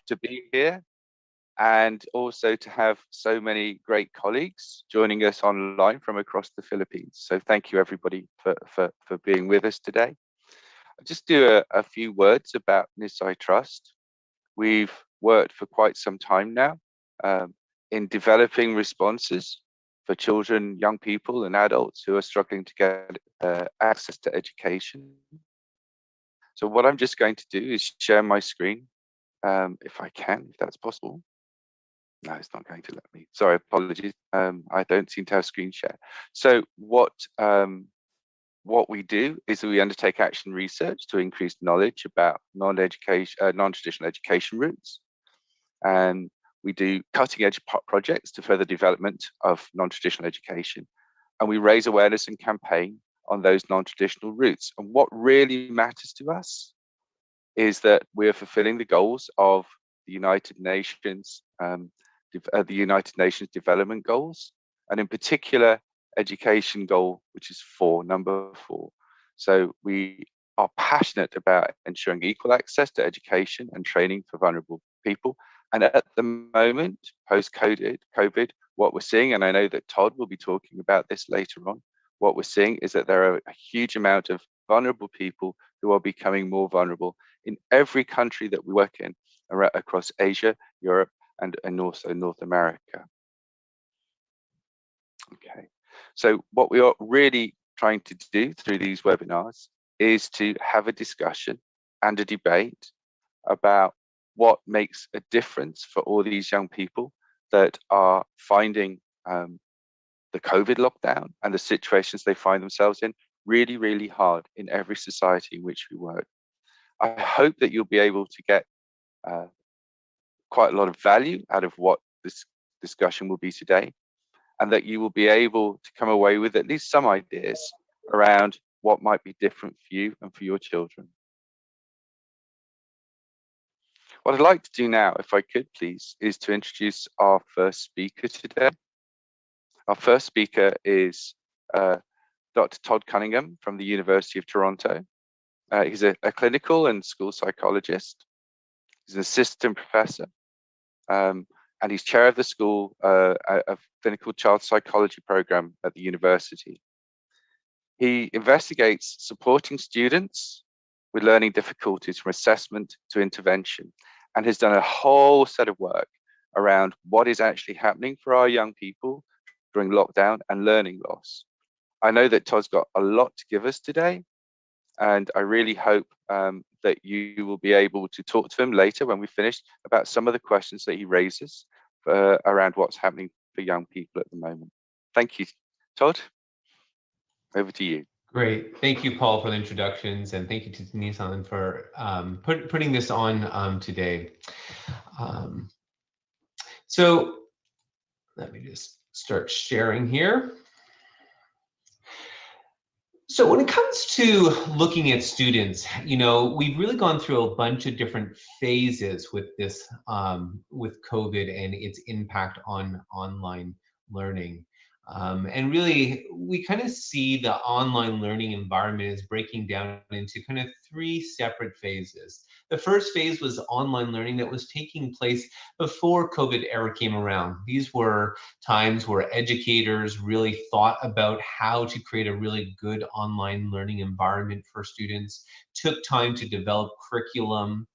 to be here and also to have so many great colleagues joining us online from across the Philippines. So thank you everybody for being with us today. I'll just do a few words about Nisai Trust. We've worked for quite some time now in developing responses for children, young people and adults who are struggling to get access to education. So what I'm just going to do is share my screen, if I can, if that's possible. No, it's not going to let me. Sorry, apologies. I don't seem to have screen share. So what we do is we undertake action research to increase knowledge about non-traditional education routes. And we do cutting edge projects to further development of non-traditional education. And we raise awareness and campaign on those non-traditional routes. And what really matters to us is that we're fulfilling the goals of the United Nations Development Goals, and in particular, education goal, which is number 4. So we are passionate about ensuring equal access to education and training for vulnerable people. And at the moment, post-COVID, what we're seeing, and I know that Todd will be talking about this later on, what we're seeing is that there are a huge amount of vulnerable people who are becoming more vulnerable in every country that we work in, across Asia, Europe, and also North America. Okay, so what we are really trying to do through these webinars is to have a discussion and a debate about what makes a difference for all these young people that are finding the COVID lockdown and the situations they find themselves in really, really hard in every society in which we work. I hope that you'll be able to get quite a lot of value out of what this discussion will be today, and that you will be able to come away with at least some ideas around what might be different for you and for your children. What I'd like to do now, if I could please, is to introduce our first speaker today. Our first speaker is Dr. Todd Cunningham from the University of Toronto. He's a clinical and school psychologist. He's an assistant professor, and he's chair of the school of clinical child psychology program at the university. He investigates supporting students with learning difficulties from assessment to intervention, and has done a whole set of work around what is actually happening for our young people during lockdown and learning loss. I know that Todd's got a lot to give us today, and I really hope that you will be able to talk to him later when we finish about some of the questions that he raises around what's happening for young people at the moment. Thank you, Todd. Over to you. Great. Thank you, Paul, for the introductions, and thank you to Nisai for putting this on today. So let me just start sharing here. So when it comes to looking at students, we've really gone through a bunch of different phases with this, with COVID and its impact on online learning. And really, we kind of see the online learning environment is breaking down into kind of 3 separate phases. The first phase was online learning that was taking place before COVID era came around. These were times where educators really thought about how to create a really good online learning environment for students, took time to develop curriculum,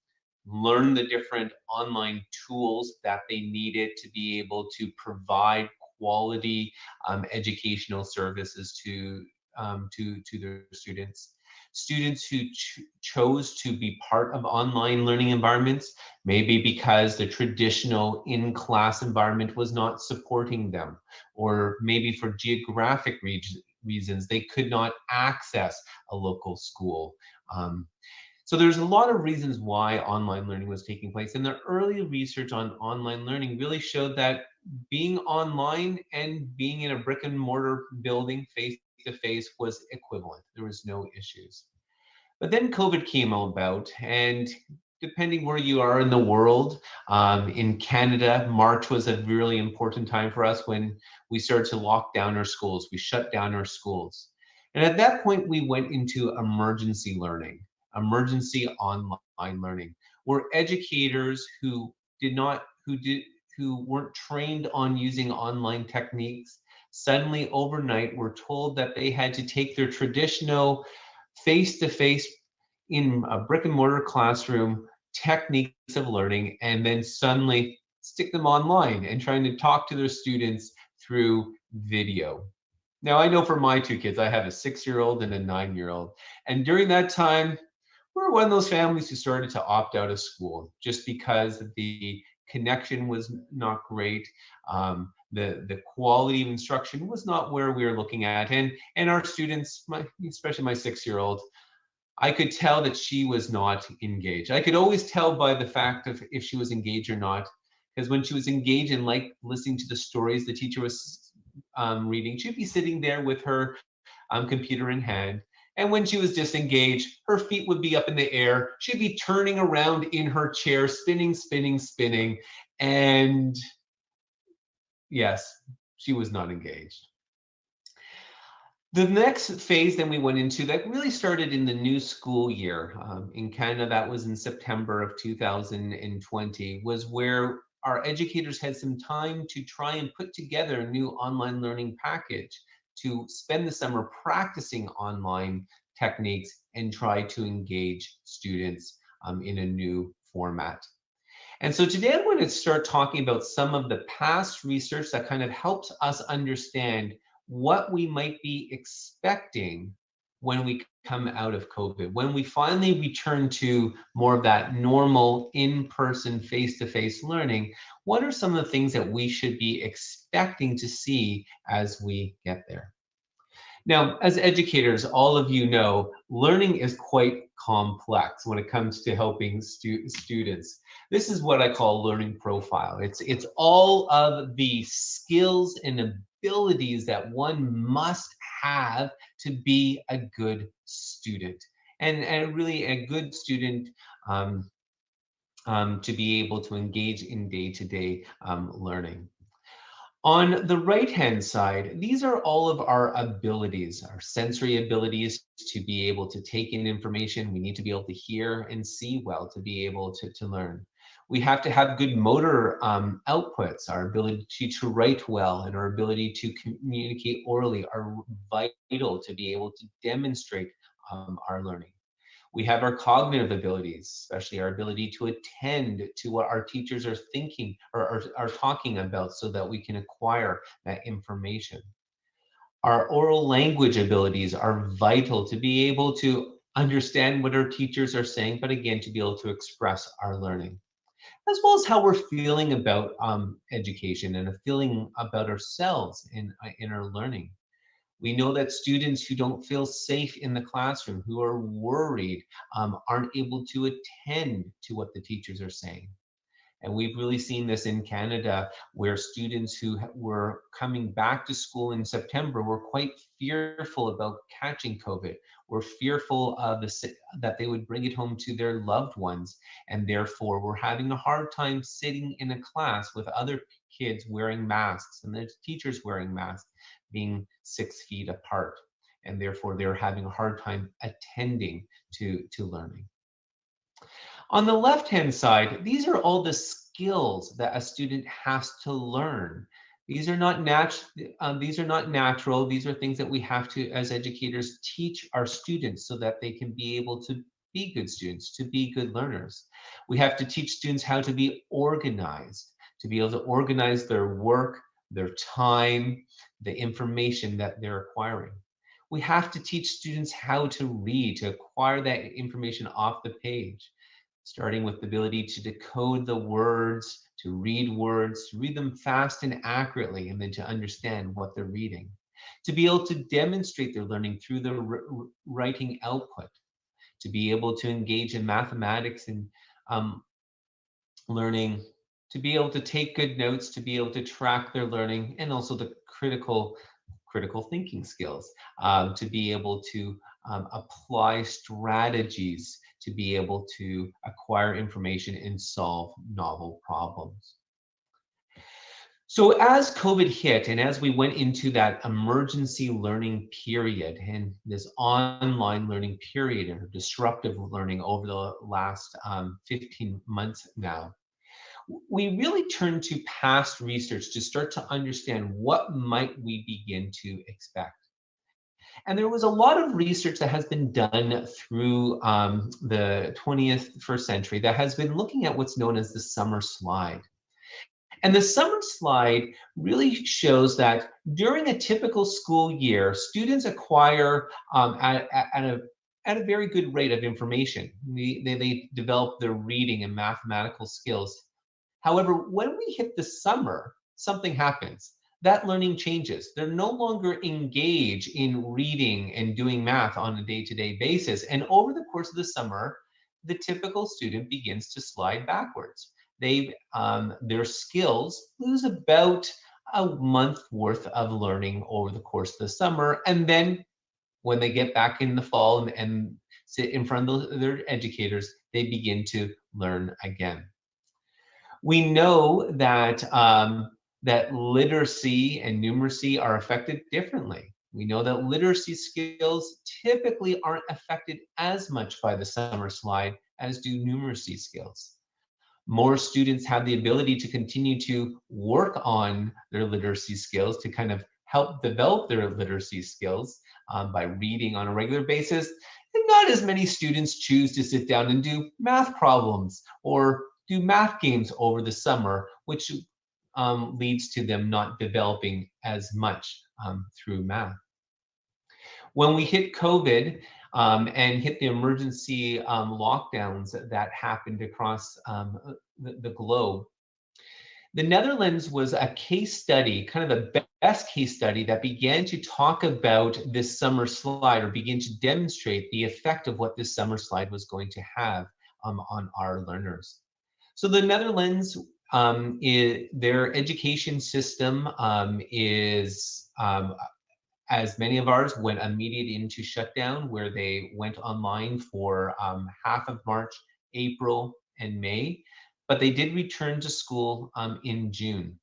learn the different online tools that they needed to be able to provide quality educational services to their students. Students who chose to be part of online learning environments, maybe because the traditional in-class environment was not supporting them, or maybe for geographic reasons, they could not access a local school. So there's a lot of reasons why online learning was taking place, and the early research on online learning really showed that being online and being in a brick and mortar building face to face was equivalent. There was no issues. But then COVID came about, and depending where you are in the world, in Canada, March was a really important time for us when we started to lock down our schools. We shut down our schools. And at that point, we went into emergency learning, emergency online learning, were educators who weren't trained on using online techniques. Suddenly overnight were told that they had to take their traditional face-to-face in a brick and mortar classroom techniques of learning and then suddenly stick them online and trying to talk to their students through video. Now, I know for my two kids, I have a 6-year-old and a 9-year-old. And during that time, we're one of those families who started to opt out of school just because the connection was not great. The quality of instruction was not where we were looking at. And our students, especially my 6-year-old, I could tell that she was not engaged. I could always tell by the fact of if she was engaged or not, because when she was engaged and like listening to the stories the teacher was reading, she'd be sitting there with her computer in hand. And when she was disengaged, her feet would be up in the air. She'd be turning around in her chair, spinning, spinning, spinning. And yes, she was not engaged. The next phase then we went into that really started in the new school year. In Canada, that was in September of 2020, was where our educators had some time to try and put together a new online learning package to spend the summer practicing online techniques and try to engage students in a new format. And so today I'm going to start talking about some of the past research that kind of helps us understand what we might be expecting when we come out of COVID, when we finally return to more of that normal in-person, face-to-face learning. What are some of the things that we should be expecting to see as we get there? Now, as educators, all of you know, learning is quite complex when it comes to helping students. This is what I call learning profile. It's all of the skills and abilities that one must have to be a good student. And really a good student to be able to engage in day-to-day learning. On the right-hand side, these are all of our abilities, our sensory abilities to be able to take in information. We need to be able to hear and see well to be able to learn. We have to have good motor outputs. Our ability to write well and our ability to communicate orally are vital to be able to demonstrate our learning. We have our cognitive abilities, especially our ability to attend to what our teachers are thinking or are talking about so that we can acquire that information. Our oral language abilities are vital to be able to understand what our teachers are saying, but again, to be able to express our learning, as well as how we're feeling about education and a feeling about ourselves in our learning. We know that students who don't feel safe in the classroom, who are worried, aren't able to attend to what the teachers are saying. And we've really seen this in Canada, where students who were coming back to school in September were quite fearful about catching COVID, were fearful of that they would bring it home to their loved ones, and therefore were having a hard time sitting in a class with other kids wearing masks and the teachers wearing masks, being 6 feet apart. And therefore they're having a hard time attending to learning. On the left-hand side, these are all the skills that a student has to learn. These are not natural. These are things that we have to, as educators, teach our students so that they can be able to be good students, to be good learners. We have to teach students how to be organized, to be able to organize their work, their time, the information that they're acquiring. We have to teach students how to read, to acquire that information off the page, starting with the ability to decode the words, to read them fast and accurately, and then to understand what they're reading. To be able to demonstrate their learning through the writing output, to be able to engage in mathematics and learning, to be able to take good notes, to be able to track their learning, and also the critical thinking skills, to be able to apply strategies to be able to acquire information and solve novel problems. So as COVID hit and as we went into that emergency learning period and this online learning period and disruptive learning over the last 15 months now, we really turned to past research to start to understand what might we begin to expect. And there was a lot of research that has been done through the 20th first century that has been looking at what's known as the summer slide. And the summer slide really shows that during a typical school year, students acquire at a very good rate of information. They develop their reading and mathematical skills. However, when we hit the summer, something happens. That learning changes. They're no longer engaged in reading and doing math on a day-to-day basis. And over the course of the summer, the typical student begins to slide backwards. Their skills lose about a month worth of learning over the course of the summer. And then when they get back in the fall and sit in front of their educators, they begin to learn again. We know that literacy and numeracy are affected differently. We know that literacy skills typically aren't affected as much by the summer slide as do numeracy skills. More students have the ability to continue to work on their literacy skills to kind of help develop their literacy skills by reading on a regular basis. And not as many students choose to sit down and do math problems or do math games over the summer, which leads to them not developing as much through math. When we hit COVID and hit the emergency lockdowns that happened across the globe, the Netherlands was a case study, kind of the best case study that began to talk about this summer slide or begin to demonstrate the effect of what this summer slide was going to have on our learners. So the Netherlands, their education system is as many of ours went immediate into shutdown, where they went online for half of March, April, and May, but they did return to school in June.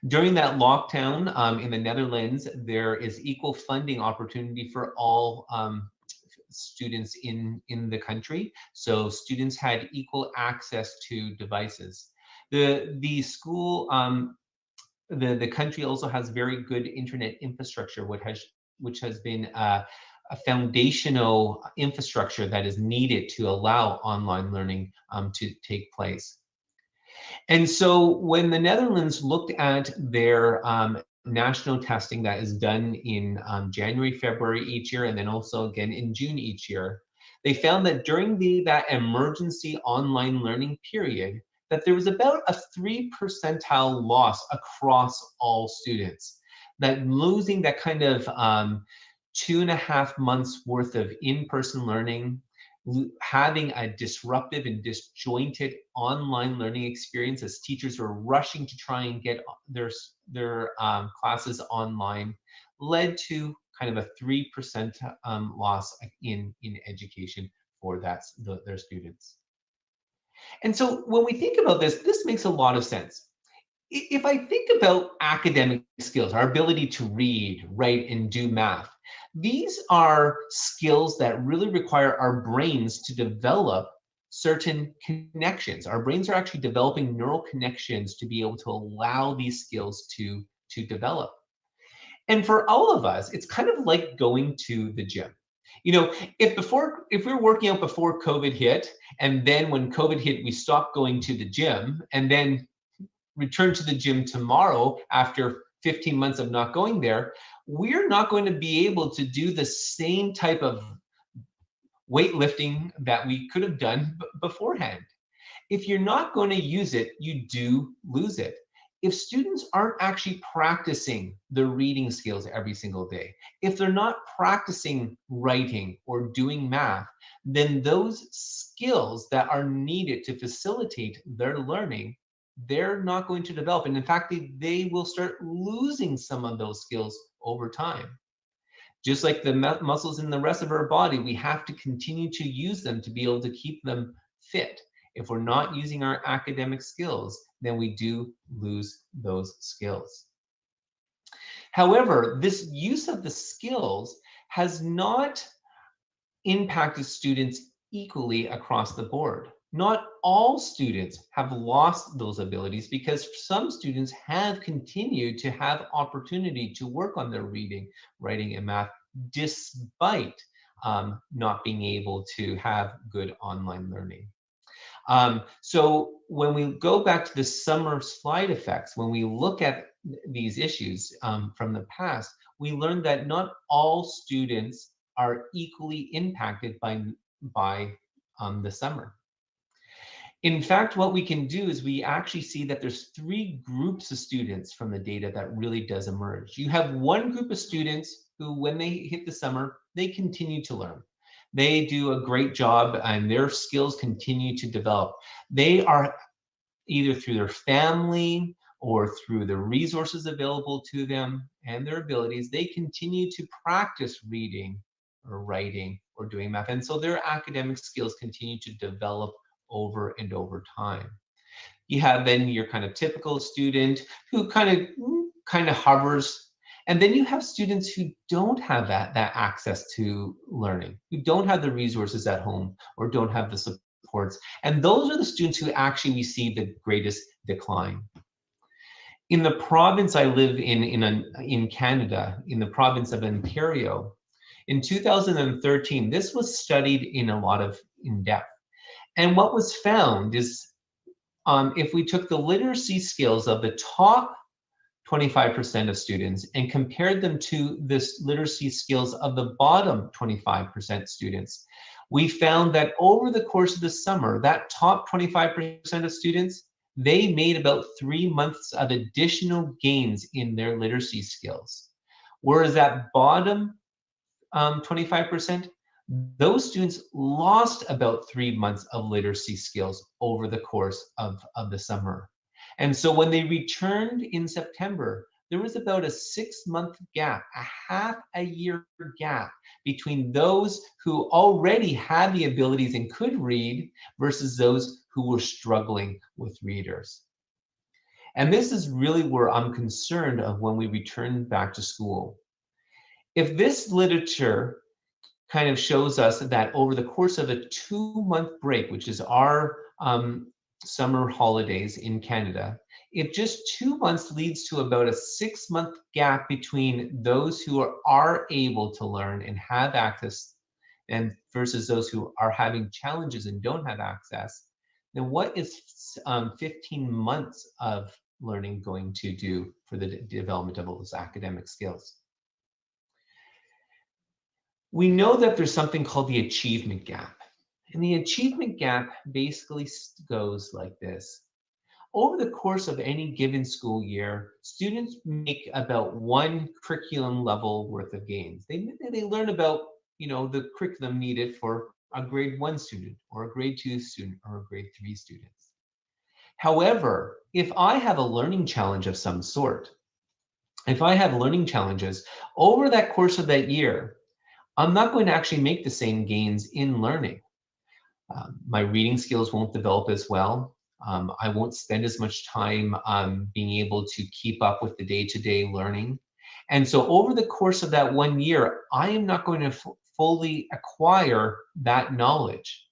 During that lockdown in the Netherlands, there is equal funding opportunity for all students in the country. So students had equal access to devices. The school the country also has very good internet infrastructure, which has been a foundational infrastructure that is needed to allow online learning to take place. And so when the Netherlands looked at their national testing that is done in January, February each year, and then also again in June each year, they found that during that emergency online learning period, that there was about a 3 percentile loss across all students. That losing that kind of 2.5 months worth of in-person learning, having a disruptive and disjointed online learning experience as teachers were rushing to try and get their classes online, led to kind of a 3% loss in education for their students. And so when we think about this makes a lot of sense. If I think about academic skills, our ability to read, write, and do math, these are skills that really require our brains to develop certain connections. Our brains are actually developing neural connections to be able to allow these skills to develop. And for all of us, it's kind of like going to the gym. You know, if we were working out before COVID hit, and then when COVID hit, we stopped going to the gym, and then return to the gym tomorrow after 15 months of not going there, we're not going to be able to do the same type of weightlifting that we could have done beforehand. If you're not going to use it, you do lose it. If students aren't actually practicing the reading skills every single day, if they're not practicing writing or doing math, then those skills that are needed to facilitate their learning, they're not going to develop. And in fact, they will start losing some of those skills over time. Just like the muscles in the rest of our body, we have to continue to use them to be able to keep them fit. If we're not using our academic skills, then we do lose those skills. However, this use of the skills has not impacted students equally across the board. Not all students have lost those abilities because some students have continued to have opportunity to work on their reading, writing, and math despite not being able to have good online learning. So when we go back to the summer slide effects, when we look at these issues from the past, we learned that not all students are equally impacted by the summer. In fact, what we can do is we actually see that there's three groups of students from the data that really does emerge. You have one group of students who, when they hit the summer, they continue to learn. They do a great job and their skills continue to develop. They are either through their family or through the resources available to them and their abilities, they continue to practice reading or writing or doing math. And so their academic skills continue to develop over and over time. You have then your kind of typical student who kind of hovers, and then you have students who don't have that access to learning, who don't have the resources at home or don't have the supports, and those are the students who actually receive the greatest decline. In the province I live in Canada, in the province of Ontario, in 2013, this was studied in depth. And what was found is if we took the literacy skills of the top 25% of students and compared them to the literacy skills of the bottom 25% students, we found that over the course of the summer, that top 25% of students, they made about 3 months of additional gains in their literacy skills. Whereas that bottom 25%, those students lost about 3 months of literacy skills over the course of the summer. And so when they returned in September, there was about a 6-month gap, a half a year gap between those who already had the abilities and could read versus those who were struggling with readers. And this is really where I'm concerned of when we return back to school. If this literature kind of shows us that over the course of a 2-month break, which is our summer holidays in Canada, if just 2 months leads to about a 6-month gap between those who are able to learn and have access and versus those who are having challenges and don't have access, then what is 15 months of learning going to do for the development of those academic skills? We know that there's something called the achievement gap. And the achievement gap basically goes like this. Over the course of any given school year, students make about one curriculum level worth of gains. They learn about, the curriculum needed for a grade 1 student or a grade 2 student or a grade 3 students. However, if I have a learning challenge of some sort, if I have learning challenges over that course of that year, I'm not going to actually make the same gains in learning. My reading skills won't develop as well. I won't spend as much time being able to keep up with the day-to-day learning. And so over the course of that 1 year, I am not going to fully acquire that knowledge.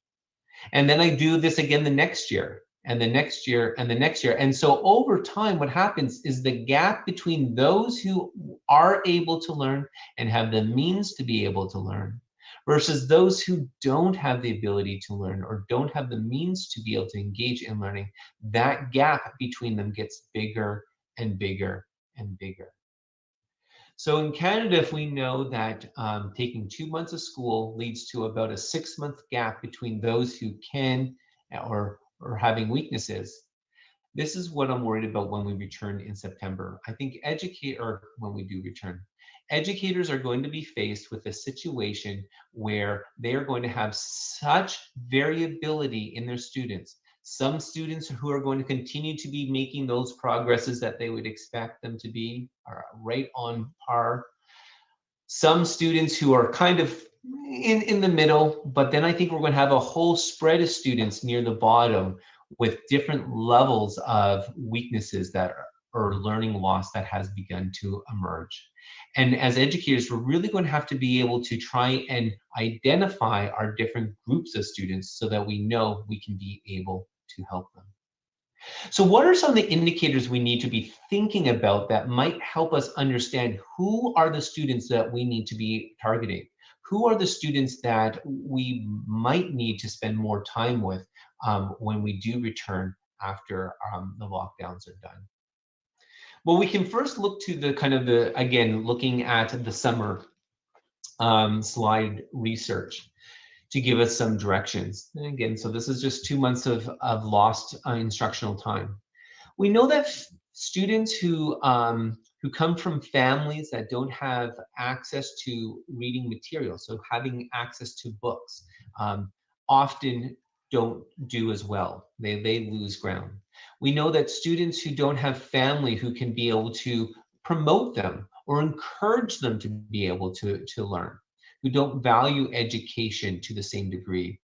And then I do this again the next year, and the next year, and the next year. And so over time, what happens is the gap between those who are able to learn and have the means to be able to learn versus those who don't have the ability to learn or don't have the means to be able to engage in learning, that gap between them gets bigger and bigger and bigger. So in Canada, if we know that taking 2 months of school leads to about a 6-month gap between those who can or having weaknesses, this is what I'm worried about when we return in September. I think when we do return, educators are going to be faced with a situation where they are going to have such variability in their students. Some students who are going to continue to be making those progresses that they would expect them to be are right on par. Some students who are kind of in the middle, but then I think we're going to have a whole spread of students near the bottom with different levels of weaknesses that are, or learning loss that has begun to emerge. And as educators, we're really going to have to be able to try and identify our different groups of students so that we know we can be able to help them. So what are some of the indicators we need to be thinking about that might help us understand who are the students that we need to be targeting? Who are the students that we might need to spend more time with when we do return after the lockdowns are done? Well, we can first look to the kind of the, again, looking at the summer slide research to give us some directions. And again, so this is just 2 months of lost instructional time. We know that students who come from families that don't have access to reading materials, so having access to books, often don't do as well. They lose ground. We know that students who don't have family who can be able to promote them or encourage them to be able to learn, who don't value education to the same degree,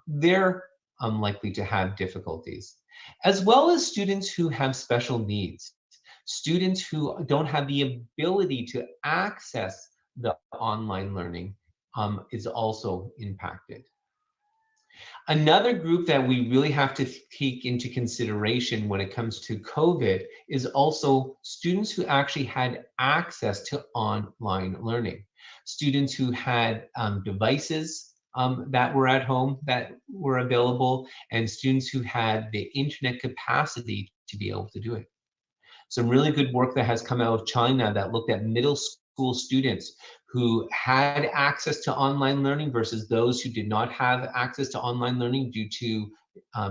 they're unlikely to have difficulties, as well as students who have special needs, students who don't have the ability to access the online learning is also impacted. Another group that we really have to take into consideration when it comes to COVID is also students who actually had access to online learning. Students who had devices that were at home that were available, and students who had the internet capacity to be able to do it. Some really good work that has come out of China that looked at middle school students who had access to online learning versus those who did not have access to online learning due to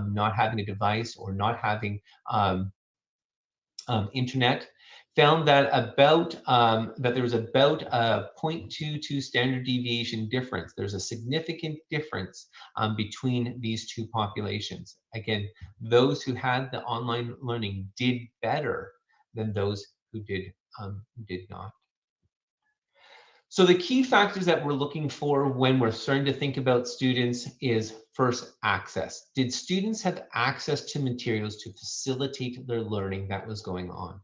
not having a device or not having internet, found that that there was about a 0.22 standard deviation difference. There's a significant difference between these two populations. Again, those who had the online learning did better than those who did not. So the key factors that we're looking for when we're starting to think about students is first, access. Did students have access to materials to facilitate their learning that was going on?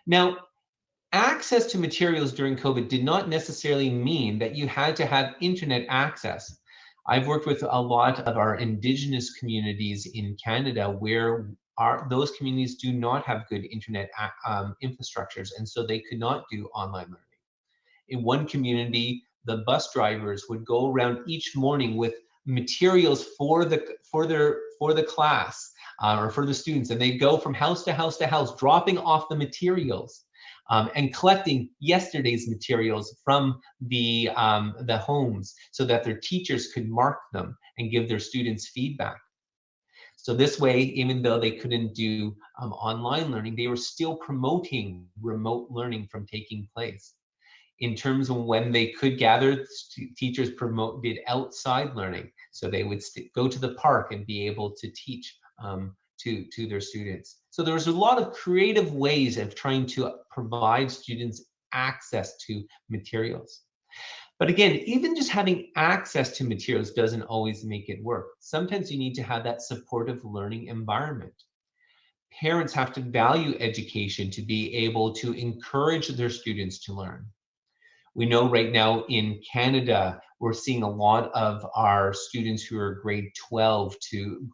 Now, access to materials during COVID did not necessarily mean that you had to have internet access. I've worked with a lot of our Indigenous communities in Canada where those communities do not have good internet infrastructures, and so they could not do online learning. In one community, the bus drivers would go around each morning with materials for the class or for the students, and they'd go from house to house to house, dropping off the materials and collecting yesterday's materials from the homes so that their teachers could mark them and give their students feedback. So this way, even though they couldn't do online learning, they were still promoting remote learning from taking place. In terms of when they could gather, teachers did outside learning. So they would go to the park and be able to teach to their students. So there was a lot of creative ways of trying to provide students access to materials. But again, even just having access to materials doesn't always make it work. Sometimes you need to have that supportive learning environment. Parents have to value education to be able to encourage their students to learn. We know right now in Canada, we're seeing a lot of our students who are grade 12 to,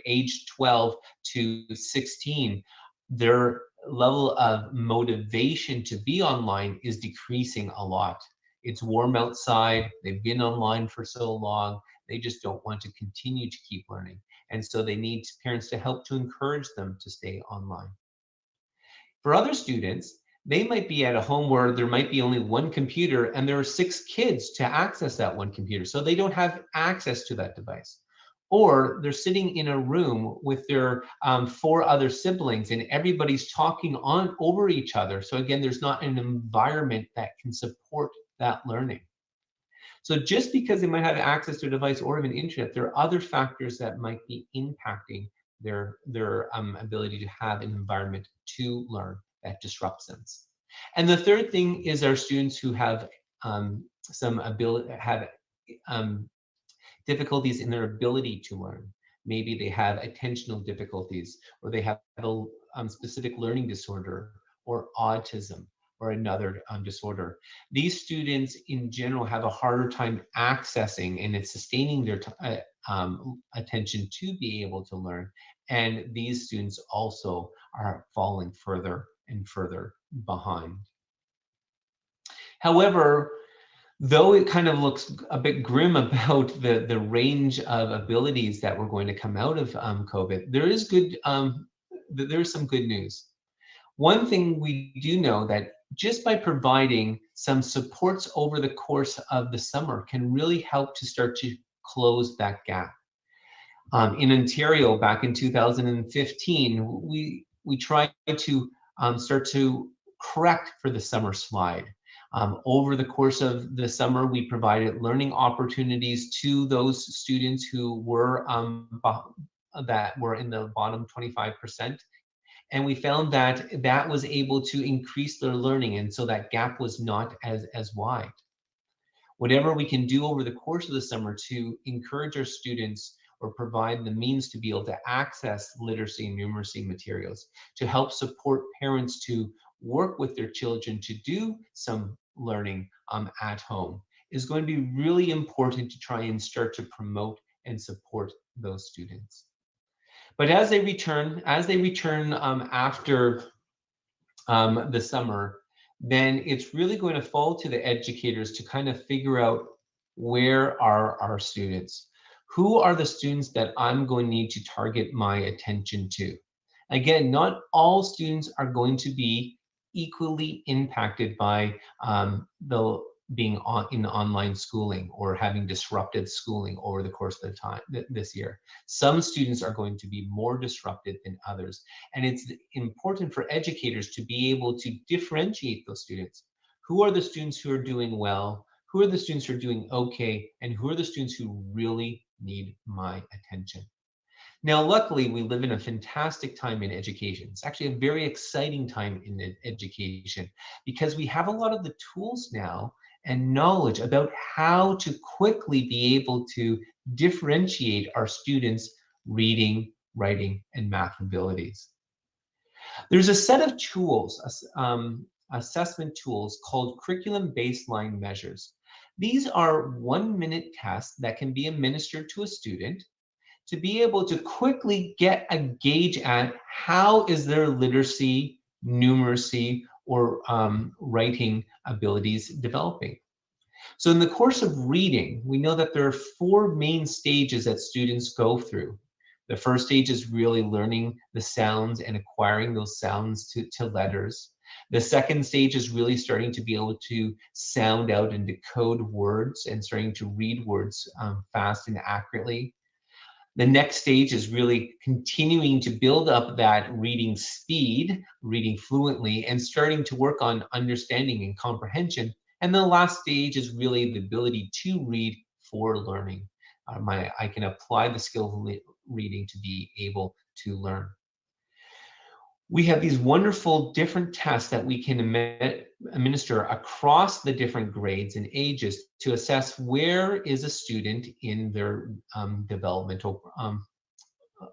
age 12 to 16, their level of motivation to be online is decreasing a lot. It's warm outside, they've been online for so long, they just don't want to continue to keep learning. And so they need parents to help to encourage them to stay online. For other students, they might be at a home where there might be only one computer and there are 6 kids to access that one computer, so they don't have access to that device. Or they're sitting in a room with their 4 other siblings and everybody's talking over each other. So again, there's not an environment that can support that learning. So just because they might have access to a device or even internet, there are other factors that might be impacting their ability to have an environment to learn that disrupts them. And the third thing is our students who have some ability, have difficulties in their ability to learn. maybe they have attentional difficulties, or they have a specific learning disorder, or autism, or another disorder. These students in general have a harder time accessing and sustaining their attention to be able to learn. And these students also are falling further and further behind. However, though it kind of looks a bit grim about the range of abilities that we're going to come out of COVID, there's some good news. One thing we do know that just by providing some supports over the course of the summer can really help to start to close that gap. In Ontario, back in 2015, we tried to start to correct for the summer slide. Over the course of the summer, we provided learning opportunities to those students who were that were in the bottom 25%. And we found that that was able to increase their learning, and so that gap was not as wide. Whatever we can do over the course of the summer to encourage our students or provide the means to be able to access literacy and numeracy materials, to help support parents to work with their children to do some learning at home, is going to be really important to try and start to promote and support those students. But as they return after the summer, then it's really going to fall to the educators to kind of figure out, where are our students? Who are the students that I'm going to need to target my attention to? Again, not all students are going to be equally impacted by the being in online schooling or having disrupted schooling over the course of the time this year. Some students are going to be more disrupted than others. And it's important for educators to be able to differentiate those students. Who are the students who are doing well? Who are the students who are doing okay? And who are the students who really need my attention? Now, luckily, we live in a fantastic time in education. It's actually a very exciting time in education, because we have a lot of the tools now and knowledge about how to quickly be able to differentiate our students' reading, writing, and math abilities. There's a set of tools, assessment tools, called curriculum baseline measures. These are 1-minute tests that can be administered to a student to be able to quickly get a gauge at how is their literacy, numeracy, or writing abilities developing. So in the course of reading, we know that there are 4 main stages that students go through. The first stage is really learning the sounds and acquiring those sounds to letters. The second stage is really starting to be able to sound out and decode words and starting to read words fast and accurately. The next stage is really continuing to build up that reading speed, reading fluently, and starting to work on understanding and comprehension. And the last stage is really the ability to read for learning. I can apply the skill of reading to be able to learn. We have these wonderful different tests that we can administer across the different grades and ages to assess where is a student in their developmental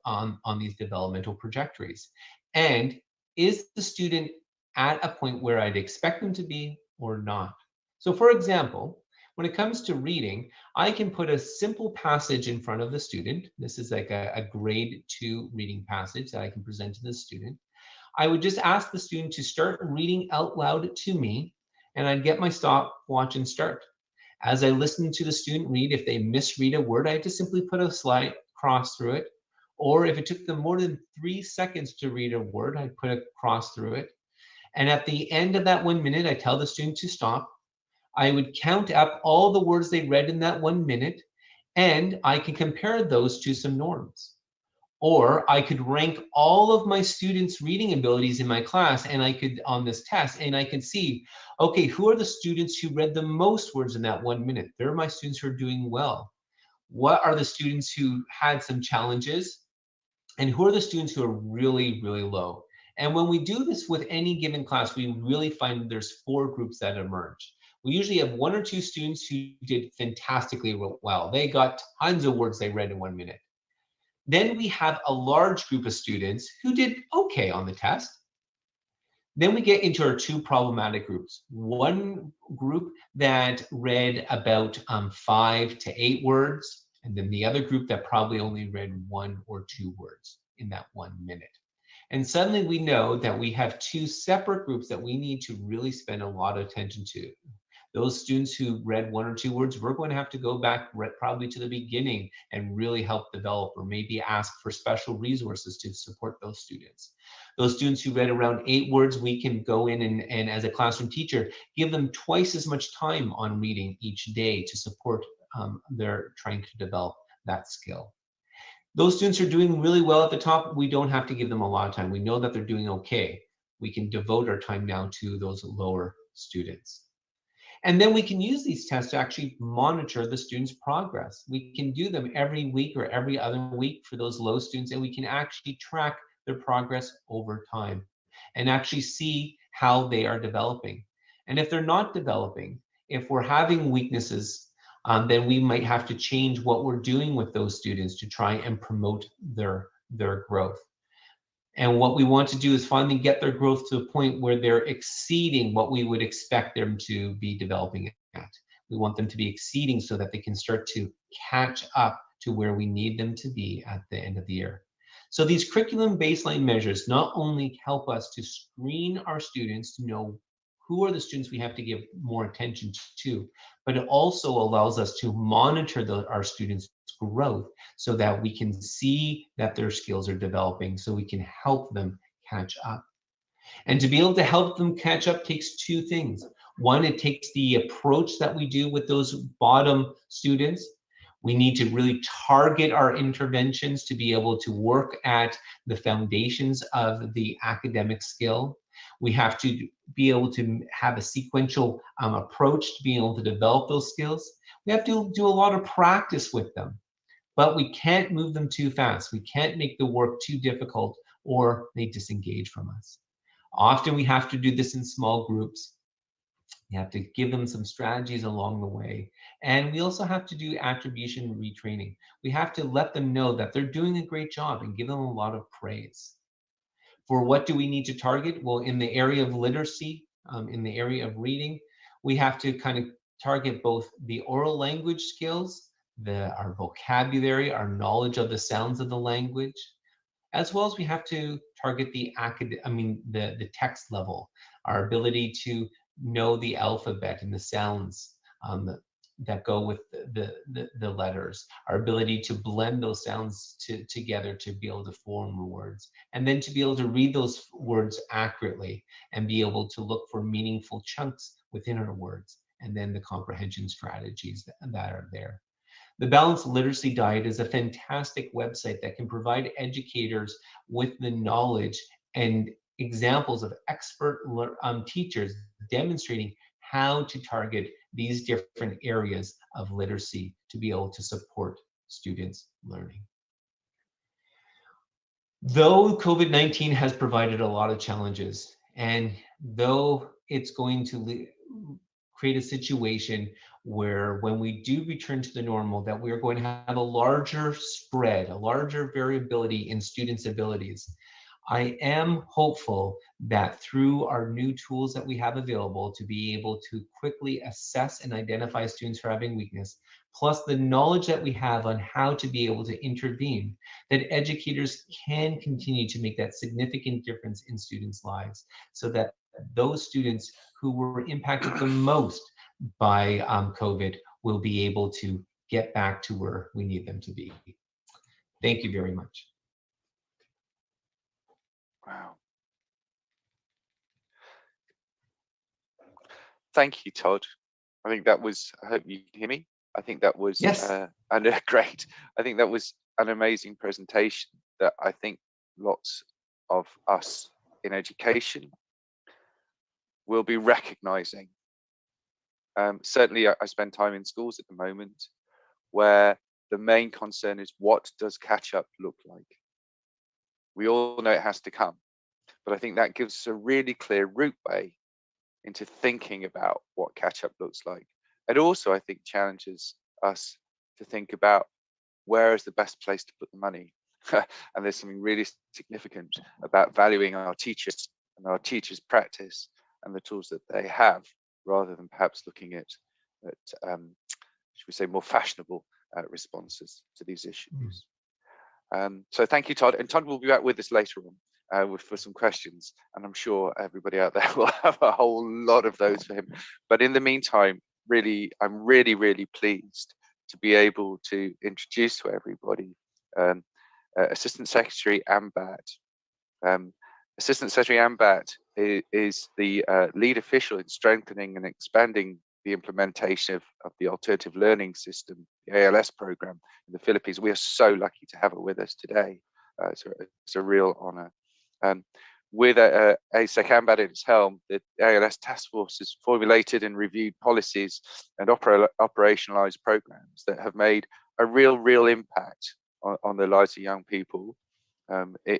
on these developmental trajectories, and is the student at a point where I'd expect them to be or not. So, for example, when it comes to reading, I can put a simple passage in front of the student. This is like a grade 2 reading passage that I can present to the student. I would just ask the student to start reading out loud to me, and I'd get my stopwatch and start. As I listen to the student read, if they misread a word, I just simply put a slight cross through it. Or if it took them more than 3 seconds to read a word, I'd put a cross through it. And at the end of that 1 minute, I tell the student to stop. I would count up all the words they read in that 1 minute, and I can compare those to some norms. Or I could rank all of my students' reading abilities in my class, and I could, on this test, and I could see, okay, who are the students who read the most words in that 1 minute? They're my students who are doing well. What are the students who had some challenges? And who are the students who are really, really low? And when we do this with any given class, we really find there's 4 groups that emerge. We usually have 1 or 2 students who did fantastically well. They got tons of words they read in 1 minute. Then we have a large group of students who did okay on the test. Then we get into our two problematic groups. One group that read about 5 to 8 words, and then the other group that probably only read 1 or 2 words in that 1 minute. And suddenly we know that we have two separate groups that we need to really spend a lot of attention to. Those students who read 1 or 2 words, we're going to have to go back probably to the beginning and really help develop, or maybe ask for special resources to support those students. Those students who read around 8 words, we can go in and as a classroom teacher, give them twice as much time on reading each day to support their trying to develop that skill. Those students are doing really well at the top. We don't have to give them a lot of time. We know that they're doing okay. We can devote our time now to those lower students. And then we can use these tests to actually monitor the students' progress. We can do them every week or every other week for those low students, and we can actually track their progress over time and actually see how they are developing. And if they're not developing, if we're having weaknesses, then we might have to change what we're doing with those students to try and promote their growth. And what we want to do is finally get their growth to a point where they're exceeding what we would expect them to be developing at. We want them to be exceeding so that they can start to catch up to where we need them to be at the end of the year. So these curriculum baseline measures not only help us to screen our students to know who are the students we have to give more attention to, but it also allows us to monitor our students' growth so that we can see that their skills are developing, so we can help them catch up. And to be able to help them catch up takes two things. One, it takes the approach that we do with those bottom students. We need to really target our interventions to be able to work at the foundations of the academic skill. We have to be able to have a sequential approach to being able to develop those skills. We have to do a lot of practice with them, but we can't move them too fast. We can't make the work too difficult or they disengage from us. Often we have to do this in small groups. You have to give them some strategies along the way. And we also have to do attribution retraining. We have to let them know that they're doing a great job and give them a lot of praise. For what do we need to target? Well, in the area of literacy, in the area of reading, we have to kind of target both the oral language skills, our vocabulary, our knowledge of the sounds of the language, as well as we have to target the text level, our ability to know the alphabet and the sounds that go with the letters, our ability to blend those sounds together to be able to form words, and then to be able to read those words accurately and be able to look for meaningful chunks within our words, and then the comprehension strategies that are there. The Balanced Literacy Diet is a fantastic website that can provide educators with the knowledge and examples of expert teachers demonstrating how to target these different areas of literacy to be able to support students' learning. Though COVID-19 has provided a lot of challenges, and though it's going to create a situation where when we do return to the normal, that we are going to have a larger spread, a larger variability in students' abilities, I am hopeful that through our new tools that we have available to be able to quickly assess and identify students who are having weakness, plus the knowledge that we have on how to be able to intervene, that educators can continue to make that significant difference in students' lives, so that those students who were impacted the most by COVID will be able to get back to where we need them to be. Thank you very much. Wow. Thank you, Todd. I think that was, I hope you can hear me. I think that was Yes. great. I think that was an amazing presentation that I think lots of us in education will be recognizing. Certainly, I spend time in schools at the moment where the main concern is, what does catch up look like? We all know it has to come, but I think that gives us a really clear routeway into thinking about what catch up looks like. It also, I think, challenges us to think about where is the best place to put the money. And there's something really significant about valuing our teachers and our teachers' practice and the tools that they have, rather than perhaps looking at should we say, more fashionable responses to these issues. So thank you, Todd. And Todd will be back with us later on for some questions, and I'm sure everybody out there will have a whole lot of those for him. But in the meantime, I'm really pleased to be able to introduce to everybody Assistant Secretary Ambat. Assistant Secretary Ambat is the lead official in strengthening and expanding the implementation of the alternative learning system, the ALS program in the Philippines. We are so lucky to have her with us today. It's a real honor. With ASEC Ambat at its helm, the ALS task force has formulated and reviewed policies and operationalized programs that have made a real impact on the lives of young people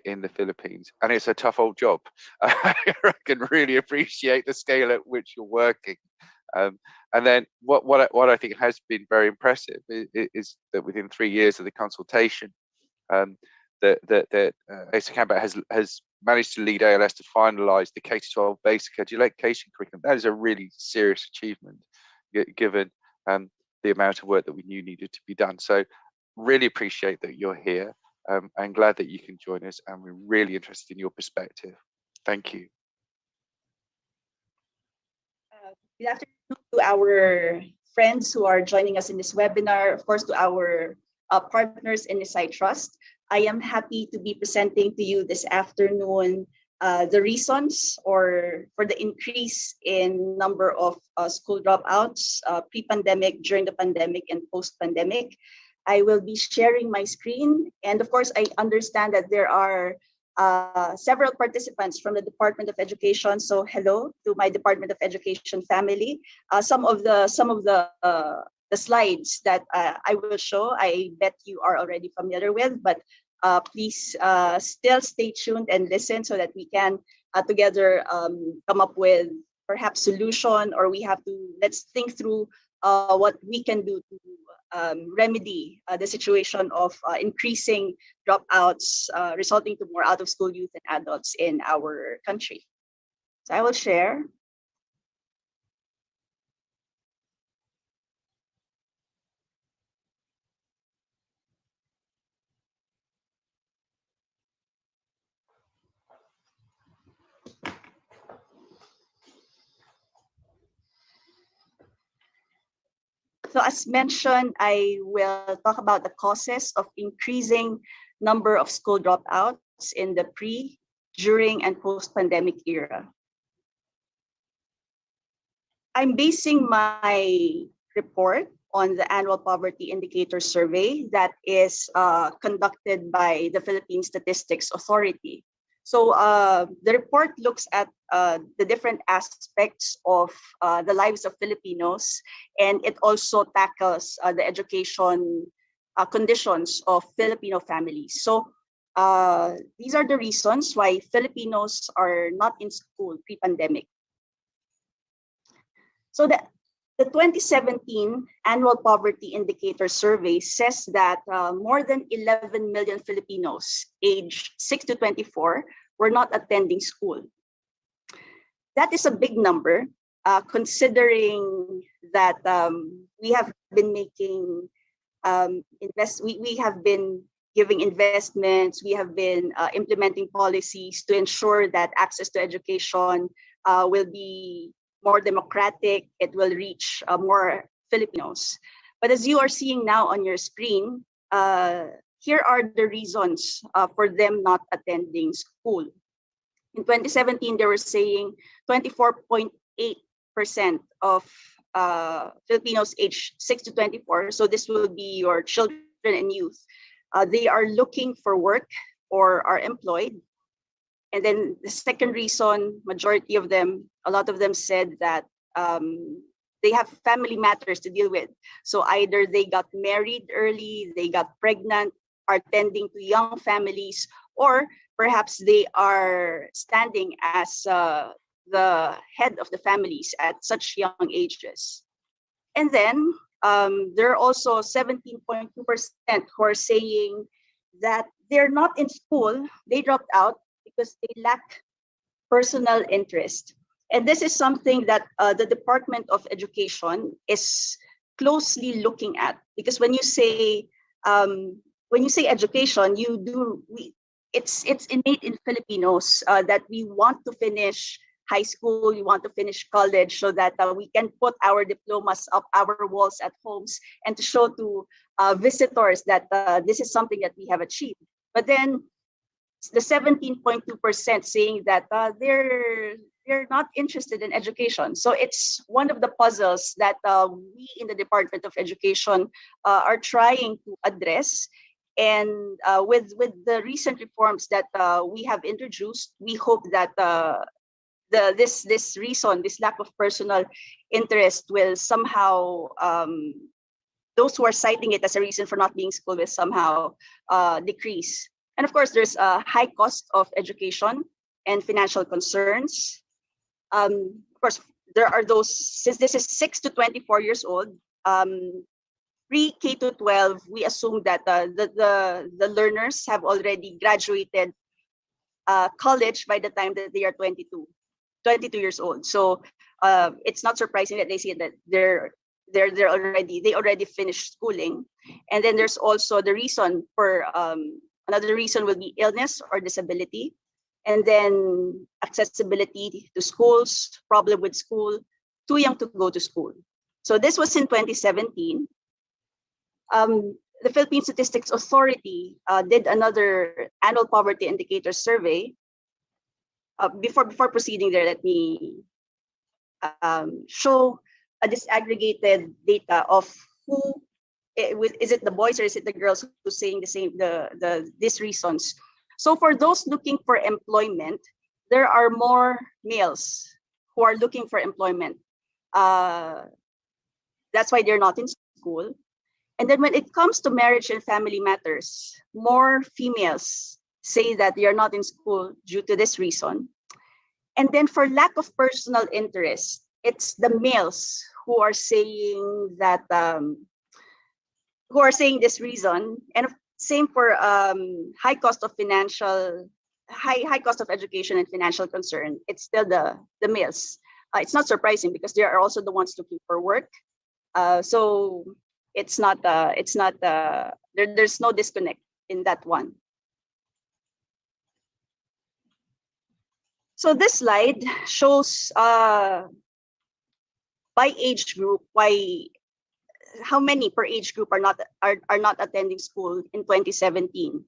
in the Philippines. And it's a tough old job. I can really appreciate the scale at which you're working. And then what I think has been very impressive is that within 3 years of the consultation, that ASEC Ambat has managed to lead ALS to finalise the K-12 basic education curriculum. That is a really serious achievement, given the amount of work that we knew needed to be done. So really appreciate that you're here. I'm glad that you can join us, and we're really interested in your perspective. Thank you. Good afternoon to our friends who are joining us in this webinar, of course, to our partners in Nisai Trust. I am happy to be presenting to you this afternoon the reasons for the increase in number of school dropouts pre-pandemic, during the pandemic, and post-pandemic. I will be sharing my screen, and of course, I understand that there are several participants from the Department of Education. So hello to my Department of Education family. Some of the slides that I will show, I bet you are already familiar with, but please still stay tuned and listen so that we can together come up with perhaps solution, or let's think through what we can do to remedy the situation of increasing dropouts resulting to more out-of-school youth and adults in our country. So I will share. So as mentioned, I will talk about the causes of increasing number of school dropouts in the pre, during, and post-pandemic era. I'm basing my report on the annual poverty indicator survey that is conducted by the Philippine Statistics Authority. So the report looks at the different aspects of the lives of Filipinos, and it also tackles the education conditions of Filipino families. So these are the reasons why Filipinos are not in school pre-pandemic. So the 2017 Annual Poverty Indicator Survey says that more than 11 million Filipinos aged 6 to 24 were not attending school. That is a big number, considering that we have been making we have been giving investments, we have been implementing policies to ensure that access to education will be more democratic, it will reach more Filipinos. But as you are seeing now on your screen, here are the reasons for them not attending school. In 2017, they were saying 24.8% of Filipinos aged 6 to 24, so this will be your children and youth, they are looking for work or are employed. And then the second reason, majority of them, a lot of them said that they have family matters to deal with. So either they got married early, they got pregnant, are tending to young families, or perhaps they are standing as the head of the families at such young ages. And then there are also 17.2% who are saying that they're not in school, they dropped out because they lack personal interest. And this is something that the Department of Education is closely looking at, because when you say education, it's innate in Filipinos that we want to finish high school, we want to finish college so that we can put our diplomas up our walls at homes and to show to visitors that this is something that we have achieved. But then the 17.2% saying that they're not interested in education. So it's one of the puzzles that we in the Department of Education are trying to address. And with the recent reforms that we have introduced, we hope that this reason, this lack of personal interest, will somehow those who are citing it as a reason for not being school will somehow decrease. And of course, there's a high cost of education and financial concerns. Of course, there are those, since this is 6 to 24 years old, pre-K to 12, we assume that the learners have already graduated college by the time that they are 22 years old. So it's not surprising that they say that they already finished schooling. And then there's also the reason for another reason will be illness or disability, and then accessibility to schools, problem with school, too young to go to school. So this was in 2017. The Philippine Statistics Authority did another annual poverty indicator survey. Before proceeding there, let me show a disaggregated data of who is it, the boys or is it the girls who's saying the same these reasons. So for those looking for employment, there are more males who are looking for employment. That's why they're not in school. And then when it comes to marriage and family matters, more females say that they are not in school due to this reason. And then for lack of personal interest, it's the males who are saying that who are saying this reason. And same for high cost of education and financial concern. It's still the males. It's not surprising because they are also the ones looking for work. So there's no disconnect in that one. So this slide shows by age group how many per age group are not attending school in 2017.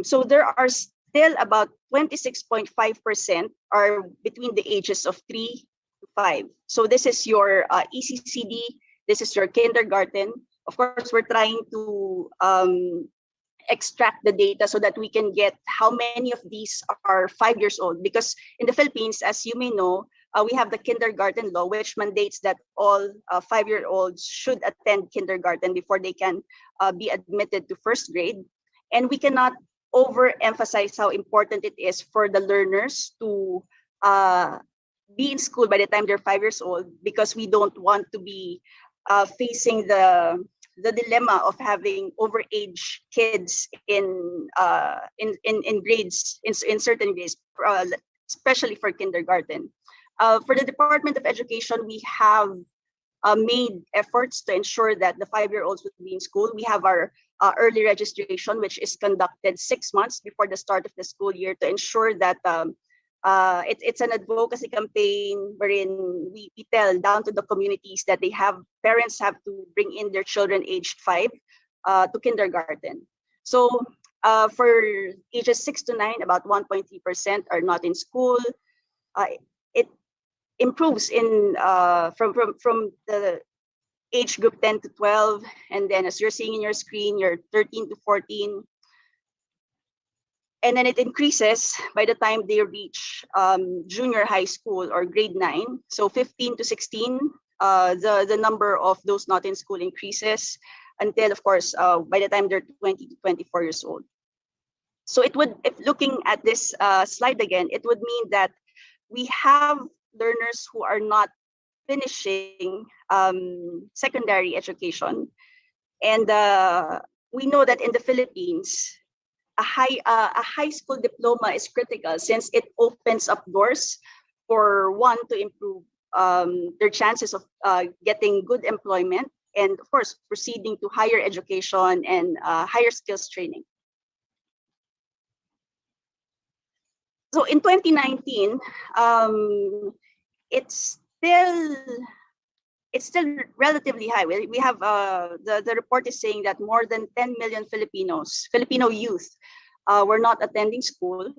So there are still about 26.5% are between the ages of 3 to 5. So this is your ECCD, this is your kindergarten. Of course, we're trying to extract the data so that we can get how many of these are 5 years old. Because in the Philippines, as you may know, we have the kindergarten law, which mandates that all 5-year-olds should attend kindergarten before they can be admitted to first grade. And we cannot overemphasize how important it is for the learners to be in school by the time they're 5 years old, because we don't want to be facing the dilemma of having overage kids in grades, in certain grades, especially for kindergarten. For the Department of Education, we have made efforts to ensure that the 5-year-olds would be in school. We have our early registration, which is conducted 6 months before the start of the school year to ensure that it's an advocacy campaign wherein we tell down to the communities that parents have to bring in their children aged 5 to kindergarten. So for ages 6 to 9, about 1.3% are not in school. It improves in from the age group 10 to 12, and then as you're seeing in your screen, you're 13 to 14. And then it increases by the time they reach junior high school or grade 9. So 15 to 16, the number of those not in school increases until, of course, by the time they're 20 to 24 years old. So it would, if looking at this slide again, it would mean that we have learners who are not finishing secondary education. And we know that in the Philippines, a high school diploma is critical since it opens up doors for one to improve their chances of getting good employment, and of course proceeding to higher education and higher skills training. So in 2019, it's still relatively high. We have the report is saying that more than 10 million Filipino youth were not attending school.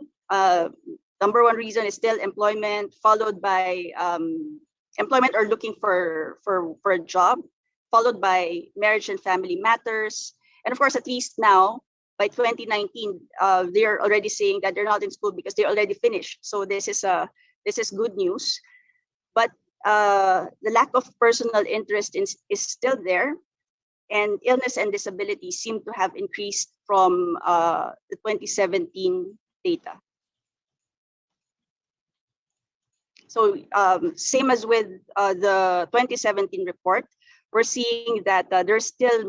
Number one reason is still employment, followed by employment or looking for a job, followed by marriage and family matters. And of course, at least now, by 2019, they're already saying that they're not in school because they already finished. So this is good news. But the lack of personal interest is still there, and illness and disability seem to have increased from the 2017 data. So same as with the 2017 report, we're seeing that there are still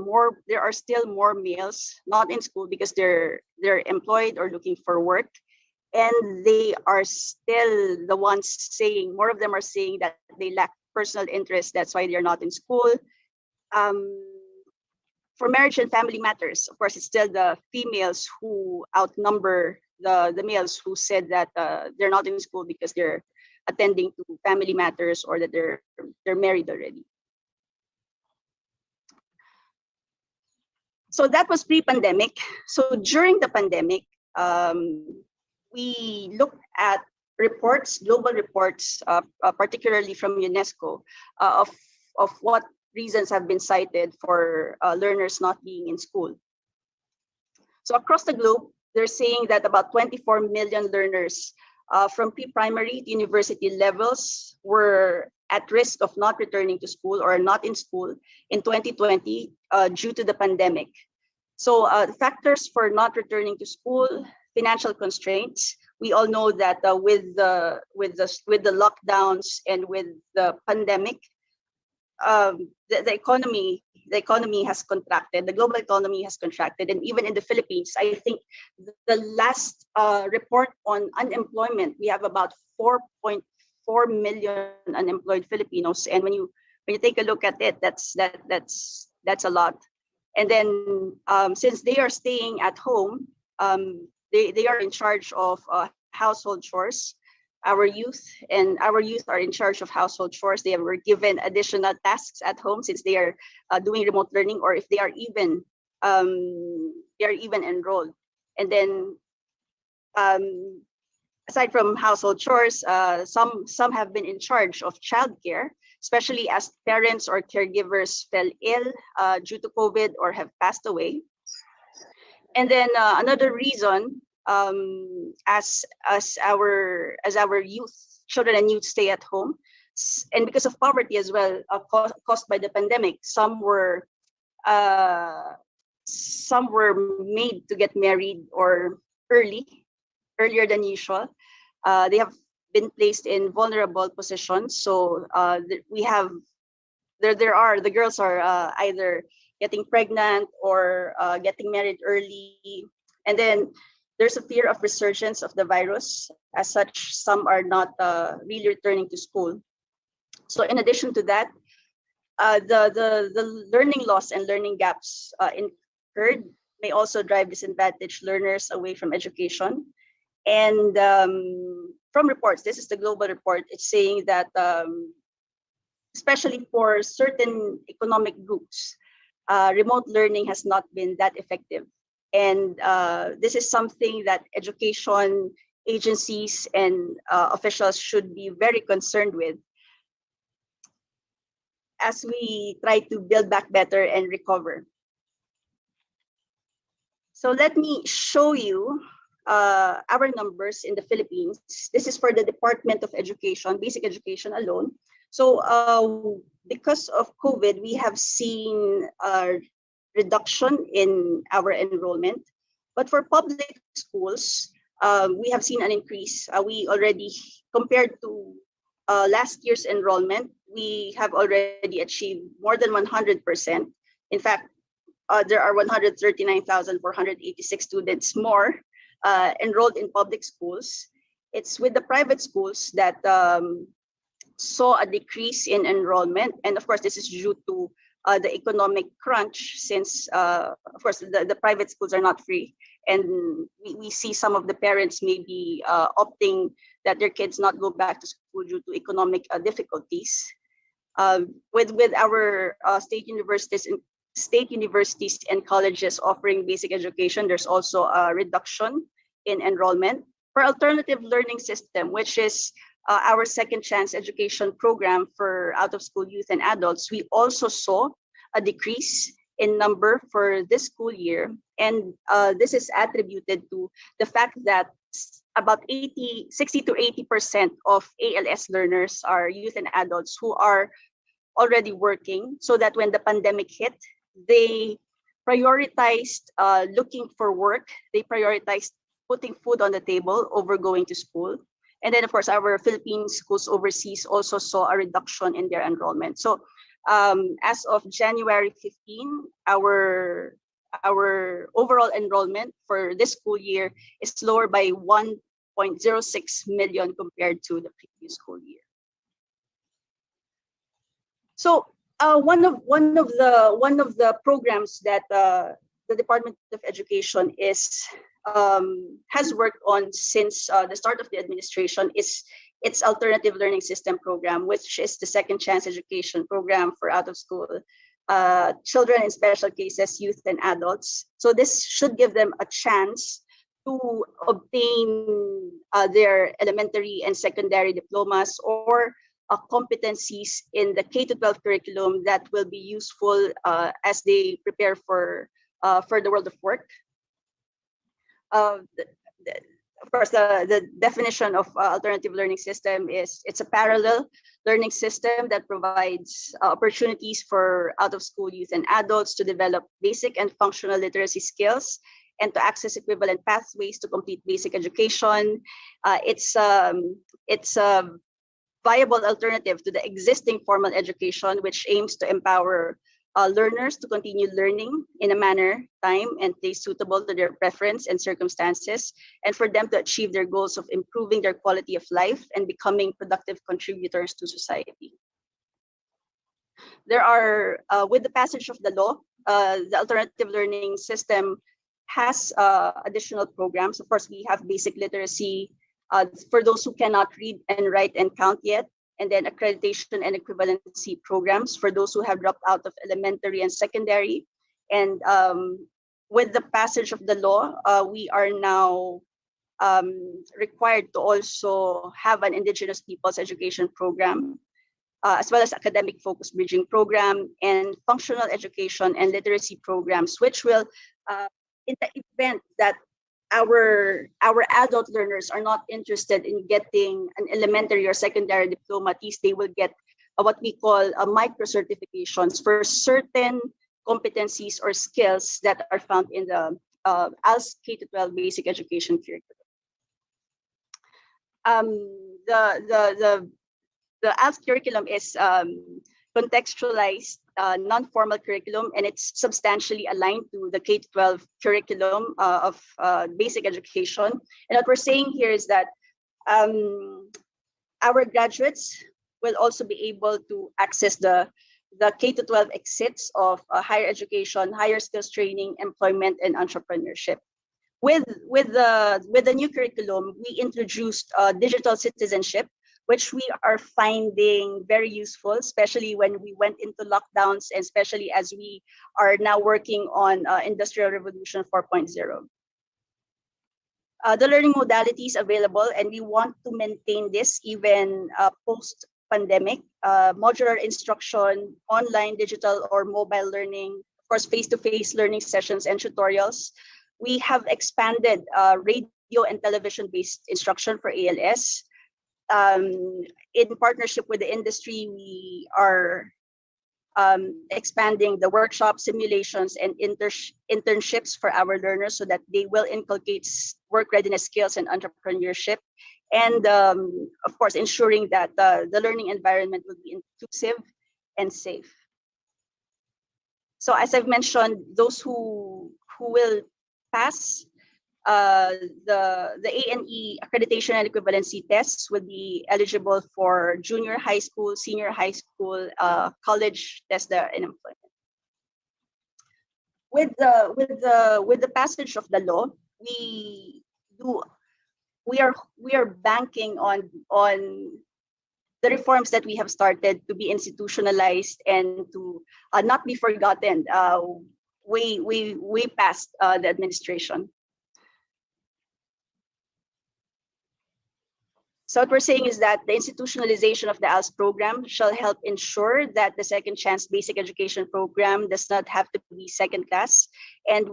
more males not in school because they're employed or looking for work, and they are still the ones saying, more of them are saying that they lack personal interest, that's why they're not in school. For marriage and family matters, of course, it's still the females who outnumber the males who said that they're not in school because they're attending to family matters or that they're married already. So that was pre-pandemic. So during the pandemic, we looked at reports, global reports, particularly from UNESCO, of what reasons have been cited for learners not being in school. So across the globe, they're saying that about 24 million learners from pre-primary to university levels were at risk of not returning to school or not in school in 2020 due to the pandemic. So the factors for not returning to school: financial constraints. We all know that with the lockdowns and with the pandemic, the economy has contracted. The global economy has contracted, and even in the Philippines, I think the last report on unemployment, we have about 4.4 million unemployed Filipinos, and when you take a look at it, that's a lot. And then since they are staying at home, they are in charge of household chores. Our youth are in charge of household chores. They were given additional tasks at home since they are doing remote learning, or if they are even enrolled. And then aside from household chores, some have been in charge of childcare, especially as parents or caregivers fell ill due to COVID or have passed away. And then another reason, as our children and youth stay at home, and because of poverty as well, caused by the pandemic, some were made to get married or earlier than usual. They have been placed in vulnerable positions. So the girls are either getting pregnant or getting married early. And then there's a fear of resurgence of the virus. As such, some are not really returning to school. So in addition to that, the learning loss and learning gaps incurred may also drive disadvantaged learners away from education. And from reports, this is the global report, it's saying that especially for certain economic groups, remote learning has not been that effective. And this is something that education agencies and officials should be very concerned with as we try to build back better and recover. So let me show you our numbers in the Philippines. This is for the Department of Education, basic education alone. So because of COVID, we have seen a reduction in our enrollment. But for public schools, we have seen an increase. We already, compared to last year's enrollment, we have already achieved more than 100%. In fact, there are 139,486 students more enrolled in public schools. It's with the private schools that saw a decrease in enrollment. And of course, this is due to the economic crunch since, of course, the private schools are not free. And we see some of the parents may be opting that their kids not go back to school due to economic difficulties. With our state universities and colleges offering basic education, there's also a reduction in enrollment. For alternative learning system, which is our second chance education program for out-of-school youth and adults, we also saw a decrease in number for this school year. And this is attributed to the fact that about 60 to 80% of ALS learners are youth and adults who are already working, so that when the pandemic hit, they prioritized looking for work. They prioritized putting food on the table over going to school. And then, of course, our Philippine schools overseas also saw a reduction in their enrollment. So as of January 15, our overall enrollment for this school year is lower by 1.06 million compared to the previous school year. So one of the programs that the Department of Education has worked on since the start of the administration is its alternative learning system program, which is the second chance education program for out of school children in special cases, youth and adults. So this should give them a chance to obtain their elementary and secondary diplomas or competencies in the K-12 curriculum that will be useful as they prepare for the world of work. Of course, the definition of alternative learning system is it's a parallel learning system that provides opportunities for out-of-school youth and adults to develop basic and functional literacy skills and to access equivalent pathways to complete basic education. It's a viable alternative to the existing formal education, which aims to empower learners to continue learning in a manner, time, and place suitable to their preference and circumstances, and for them to achieve their goals of improving their quality of life and becoming productive contributors to society. There are, with the passage of the law, the alternative learning system has additional programs. Of course, we have basic literacy for those who cannot read and write and count yet, and then accreditation and equivalency programs for those who have dropped out of elementary and secondary. And with the passage of the law, we are now required to also have an Indigenous Peoples Education Program, as well as academic focus bridging program and functional education and literacy programs, which will, in the event that our adult learners are not interested in getting an elementary or secondary diploma, at least they will get what we call micro certifications for certain competencies or skills that are found in the ALS K-12 basic education curriculum. The ALS curriculum is contextualized non-formal curriculum, and it's substantially aligned to the K-12 curriculum of basic education. And what we're saying here is that our graduates will also be able to access the K-12 exits of higher education, higher skills training, employment, and entrepreneurship. With the new curriculum, we introduced digital citizenship, which we are finding very useful, especially when we went into lockdowns, and especially as we are now working on Industrial Revolution 4.0. The learning modalities available, and we want to maintain this even post-pandemic, modular instruction, online, digital, or mobile learning, of course, face-to-face learning sessions and tutorials. We have expanded radio and television-based instruction for ALS. In partnership with the industry, we are expanding the workshops, simulations, and internships for our learners so that they will inculcate work readiness skills and entrepreneurship. And of course, ensuring that the learning environment will be inclusive and safe. So as I've mentioned, those who will pass the A&E accreditation and equivalency tests will be eligible for junior high school, senior high school, college TESDA and employment. With the passage of the law, we are banking on the reforms that we have started to be institutionalized and to not be forgotten way past the administration. So what we're saying is that the institutionalization of the ALS program shall help ensure that the second chance basic education program does not have to be second class. And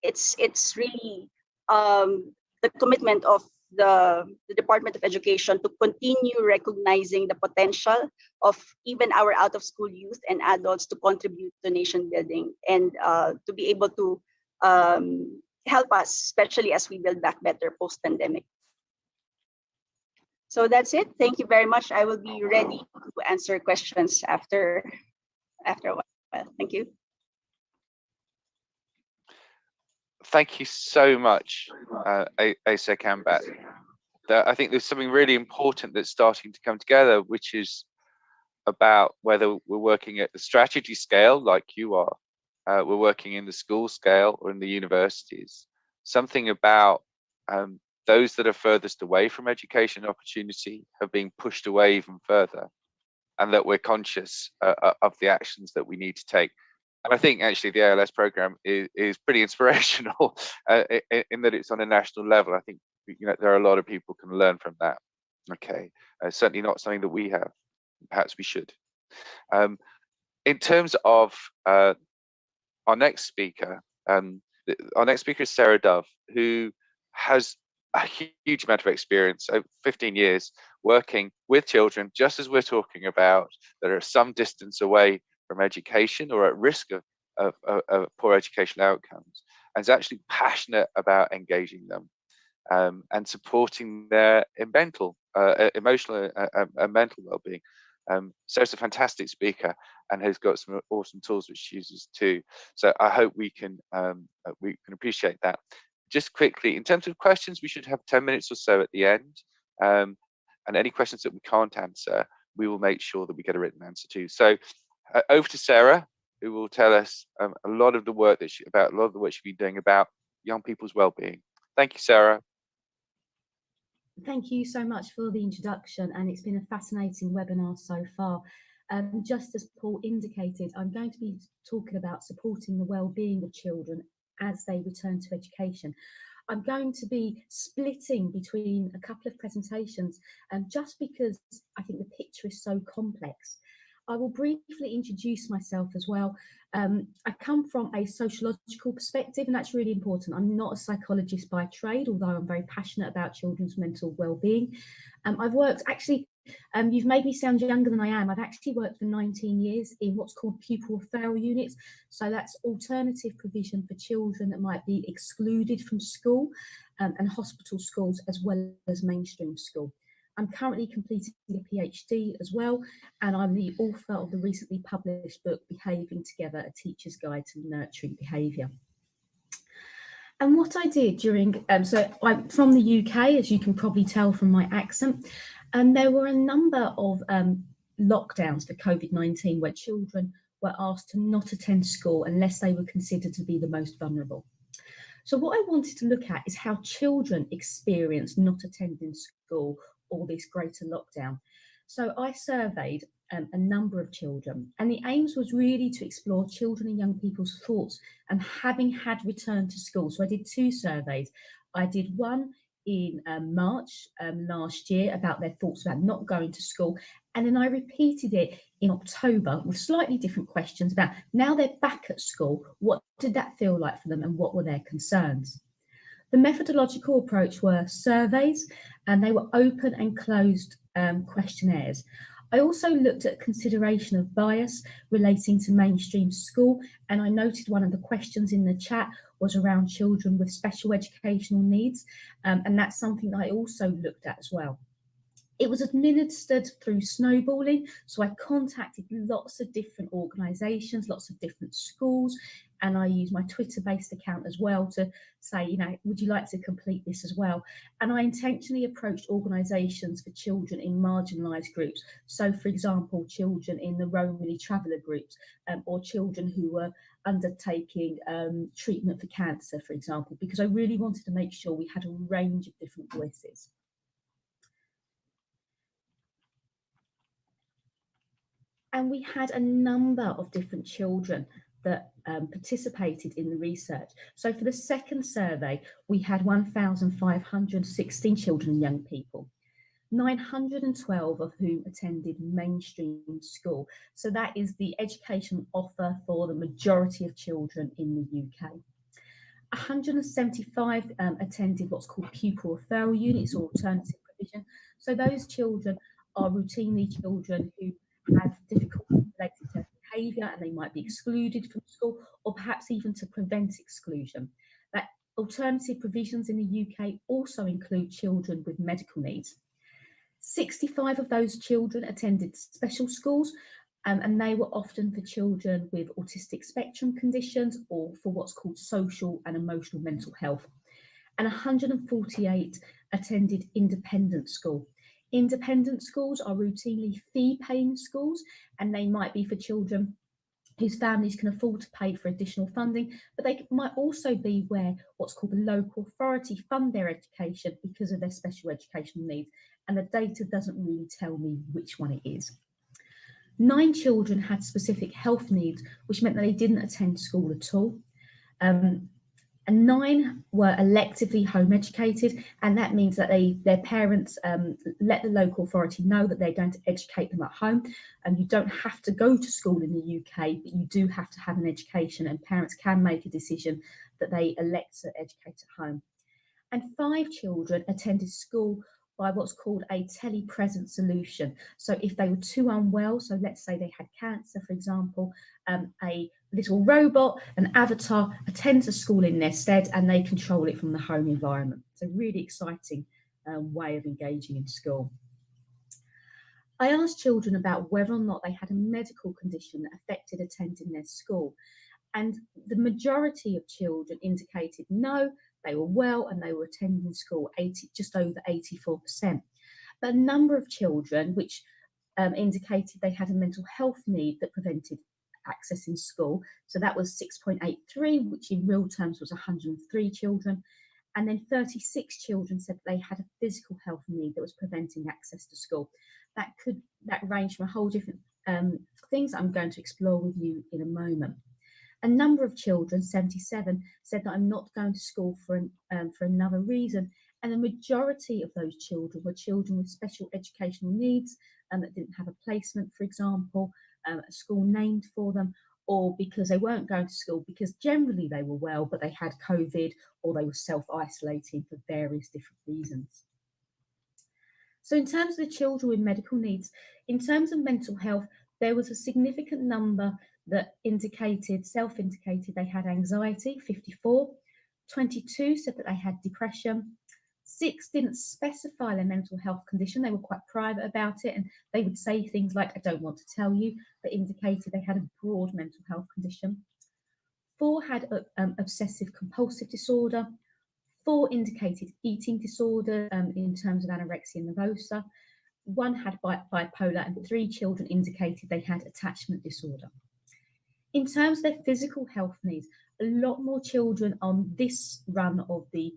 it's really the commitment of the Department of Education to continue recognizing the potential of even our out of school youth and adults to contribute to nation building and to be able to help us, especially as we build back better post-pandemic. So that's it. Thank you very much. I will be ready to answer questions after a while. Thank you. Thank you so much, Asa Kambat. I think there's something really important that's starting to come together, which is about whether we're working at the strategy scale, like you are, we're working in the school scale or in the universities. Something about those that are furthest away from education opportunity have been pushed away even further, and that we're conscious of the actions that we need to take. And I think actually the ALS program is pretty inspirational in that it's on a national level. I think there are a lot of people can learn from that. Okay, certainly not something that we have. Perhaps we should. In terms of our next speaker is Sarah Dove, who has a huge amount of experience, over 15 years, working with children, just as we're talking about, that are some distance away from education or at risk of poor educational outcomes, and is actually passionate about engaging them and supporting their mental, emotional and mental well-being. Sarah's a fantastic speaker and has got some awesome tools which she uses too. So I hope we can appreciate that. Just quickly, in terms of questions, we should have 10 minutes or so at the end. And any questions that we can't answer, we will make sure that we get a written answer to. So over to Sarah, who will tell us a lot of the work that she's been doing about young people's well-being. Thank you, Sarah. Thank you so much for the introduction, and it's been a fascinating webinar so far. Just as Paul indicated, I'm going to be talking about supporting the well-being of children as they return to education. I'm going to be splitting between a couple of presentations, just because I think the picture is so complex. I will briefly introduce myself as well. I come from a sociological perspective, and that's really important. I'm not a psychologist by trade, although I'm very passionate about children's mental well-being. I've worked, actually, you've made me sound younger than I am. I've actually worked for 19 years in what's called pupil referral units. So that's alternative provision for children that might be excluded from school, and hospital schools as well as mainstream school. I'm currently completing a PhD as well, and I'm the author of the recently published book, Behaving Together, A Teacher's Guide to Nurturing Behaviour. And what I did during, so I'm from the UK, as you can probably tell from my accent, and there were a number of lockdowns for COVID-19 where children were asked to not attend school unless they were considered to be the most vulnerable. So what I wanted to look at is how children experience not attending school or this greater lockdown. So I surveyed a number of children, and the aims was really to explore children and young people's thoughts and having had returned to school. So I did two surveys. I did one in March last year about their thoughts about not going to school, and then I repeated it in October with slightly different questions about now they're back at school, what did that feel like for them and what were their concerns. The methodological approach were surveys, and they were open and closed questionnaires. I also looked at consideration of bias relating to mainstream school, and I noted one of the questions in the chat was around children with special educational needs, and that's something that I also looked at as well. It was administered through snowballing. So I contacted lots of different organisations, lots of different schools, and I used my Twitter-based account as well to say, you know, would you like to complete this as well? And I intentionally approached organisations for children in marginalised groups. So, for example, children in the Romany traveller groups, or children who were undertaking treatment for cancer, for example, because I really wanted to make sure we had a range of different voices. And we had a number of different children that participated in the research. So for the second survey, we had 1,516 children and young people, 912 of whom attended mainstream school. So that is the education offer for the majority of children in the UK. 175 attended what's called pupil referral units or alternative provision. So those children are routinely children who have difficulties related to behaviour and they might be excluded from school, or perhaps even to prevent exclusion. That alternative provisions in the UK also include children with medical needs. 65 of those children attended special schools, and they were often for children with autistic spectrum conditions or for what's called social and emotional mental health. And 148 attended independent school. Independent schools are routinely fee-paying schools, and they might be for children whose families can afford to pay for additional funding, but they might also be where what's called the local authority fund their education because of their special educational needs, and the data doesn't really tell me which one it is. 9 children had specific health needs, which meant that they didn't attend school at all. And 9 were electively home educated, and that means that their parents let the local authority know that they're going to educate them at home. And you don't have to go to school in the UK, but you do have to have an education, and parents can make a decision that they elect to educate at home. And 5 children attended school by what's called a telepresent solution. So if they were too unwell, so let's say they had cancer, for example, a little robot, an avatar, attends a school in their stead, and they control it from the home environment. It's a really exciting way of engaging in school. I asked children about whether or not they had a medical condition that affected attending their school. And the majority of children indicated no, they were well and they were attending school, just over 84%. But a number of children which indicated they had a mental health need that prevented accessing school. So that was 6.83, which in real terms was 103 children. And then 36 children said they had a physical health need that was preventing access to school. That ranged from a whole different things I'm going to explore with you in a moment. A number of children, 77, said that I'm not going to school for another reason. And the majority of those children were children with special educational needs that didn't have a placement, for example, a school named for them, or because they weren't going to school because generally they were well, but they had COVID or they were self-isolating for various different reasons. So in terms of the children with medical needs, in terms of mental health, there was a significant number that self-indicated they had anxiety, 54. 22 said that they had depression. 6 didn't specify their mental health condition. They were quite private about it, and they would say things like, I don't want to tell you, but indicated they had a broad mental health condition. 4 had obsessive compulsive disorder. 4 indicated eating disorder in terms of anorexia nervosa. 1 had bipolar, and 3 children indicated they had attachment disorder. In terms of their physical health needs, a lot more children on this run of the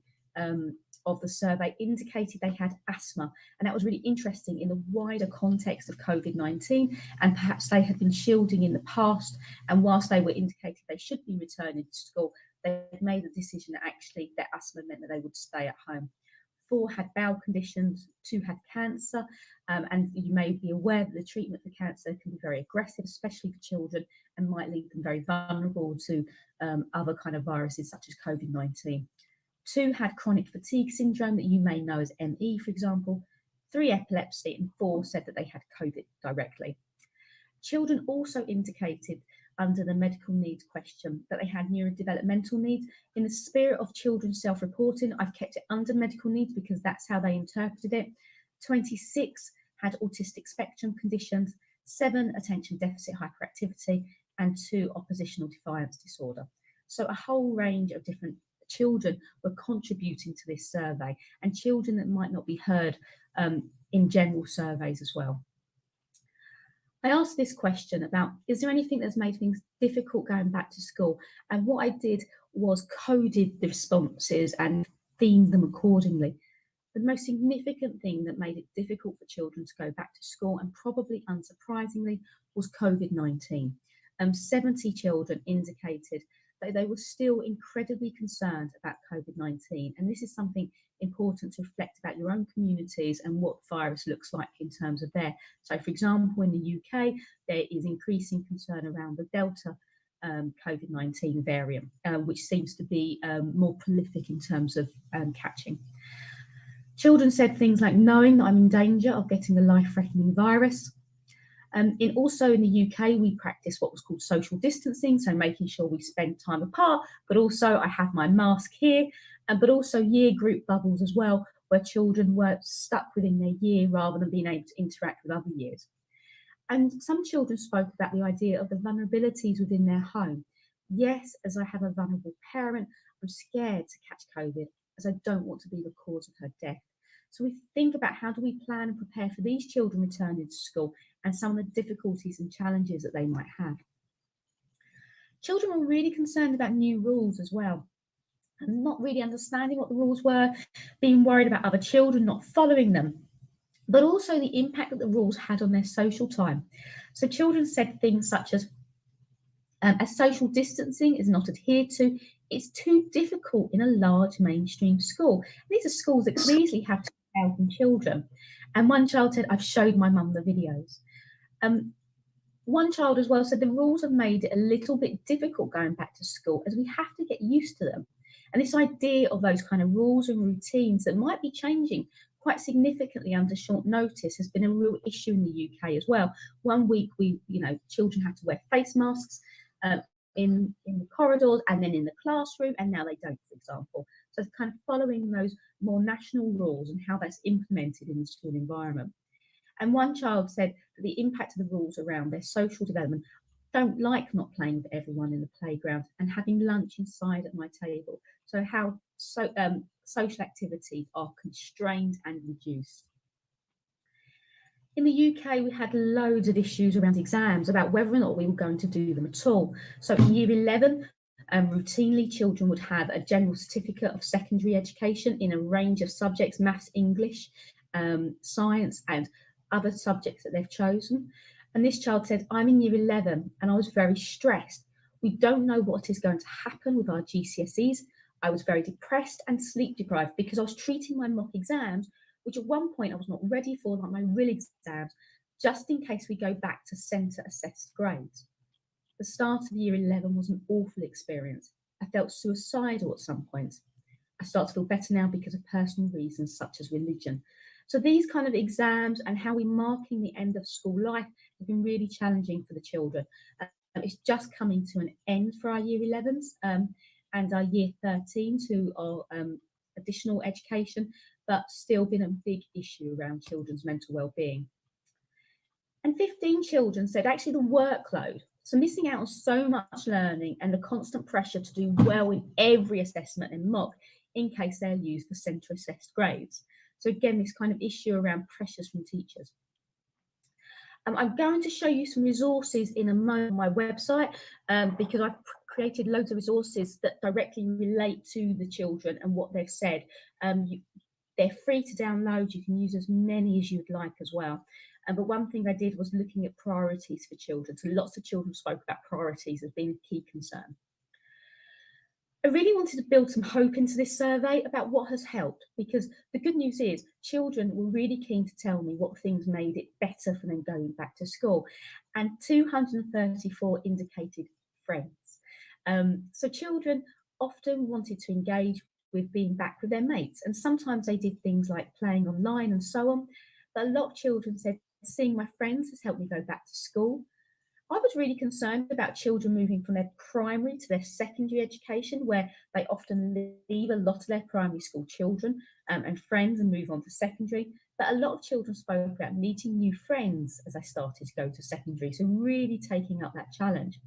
survey indicated they had asthma, and that was really interesting in the wider context of COVID-19, and perhaps they had been shielding in the past, and whilst they were indicated they should be returning to school, they made the decision that actually their asthma meant that they would stay at home. 4 had bowel conditions, 2 had cancer, and you may be aware that the treatment for cancer can be very aggressive, especially for children, and might leave them very vulnerable to other kind of viruses such as COVID-19. 2 had chronic fatigue syndrome that you may know as ME, for example. 3 epilepsy, and 4 said that they had COVID directly. Children also indicated under the medical needs question that they had neurodevelopmental needs. In the spirit of children self-reporting, I've kept it under medical needs because that's how they interpreted it. 26 had autistic spectrum conditions, 7 attention deficit hyperactivity, and 2 oppositional defiance disorder. So a whole range of different children were contributing to this survey, and children that might not be heard in general surveys as well. I asked this question about, is there anything that's made things difficult going back to school? And what I did was coded the responses and themed them accordingly. The most significant thing that made it difficult for children to go back to school, and probably unsurprisingly, was COVID-19. 70 children indicated that they were still incredibly concerned about COVID-19. And this is something important to reflect about your own communities and what virus looks like in terms of there. So, for example, in the UK, there is increasing concern around the Delta COVID-19 variant, which seems to be more prolific in terms of catching. Children said things like knowing that I'm in danger of getting a life-threatening virus. Also in the UK, we practice what was called social distancing, so making sure we spend time apart, but also I have my mask here, but also year group bubbles as well, where children were stuck within their year rather than being able to interact with other years. And some children spoke about the idea of the vulnerabilities within their home. Yes, as I have a vulnerable parent, I'm scared to catch COVID, as I don't want to be the cause of her death. So we think about how do we plan and prepare for these children returning to school and some of the difficulties and challenges that they might have. Children were really concerned about new rules as well, and not really understanding what the rules were, being worried about other children not following them, but also the impact that the rules had on their social time. So children said things such as social distancing is not adhered to, it's too difficult in a large mainstream school. These are schools that could easily have 2,000 children. And one child said, I've showed my mum the videos. One child as well said the rules have made it a little bit difficult going back to school, as we have to get used to them. And this idea of those kind of rules and routines that might be changing quite significantly under short notice has been a real issue in the UK as well. One week children had to wear face masks in the corridors and then in the classroom, and now they don't, for example. So it's kind of following those more national rules and how that's implemented in the school environment. And one child said that the impact of the rules around their social development, don't like not playing with everyone in the playground and having lunch inside at my table. So how social activities are constrained and reduced. In the UK, we had loads of issues around exams about whether or not we were going to do them at all. So in year 11, routinely children would have a general certificate of secondary education in a range of subjects, maths, English, science, and other subjects that they've chosen. And this child said, I'm in year 11 and I was very stressed. We don't know what is going to happen with our GCSEs. I was very depressed and sleep deprived because I was treating my mock exams, which at one point I was not ready for, like my real exams, just in case we go back to centre assessed grades. The start of year 11 was an awful experience. I felt suicidal at some points. I start to feel better now because of personal reasons such as religion. So these kind of exams and how we're marking the end of school life has been really challenging for the children. It's just coming to an end for our year 11s and our year 13 to our additional education, but still been a big issue around children's mental well-being. And 15 children said actually the workload, so missing out on so much learning and the constant pressure to do well in every assessment and mock in case they're used for centre assessed grades. So again, this kind of issue around pressures from teachers. I'm going to show you some resources in a moment on my website because I've created loads of resources that directly relate to the children and what they've said. They're free to download. You can use as many as you'd like as well. But one thing I did was looking at priorities for children. So lots of children spoke about priorities as being a key concern. I really wanted to build some hope into this survey about what has helped, because the good news is children were really keen to tell me what things made it better for them going back to school. And 234 indicated friends. So children often wanted to engage with being back with their mates, and sometimes they did things like playing online and so on. But a lot of children said, seeing my friends has helped me go back to school. I was really concerned about children moving from their primary to their secondary education, where they often leave a lot of their primary school children and friends and move on to secondary. But a lot of children spoke about meeting new friends as they started to go to secondary, so really taking up that challenge.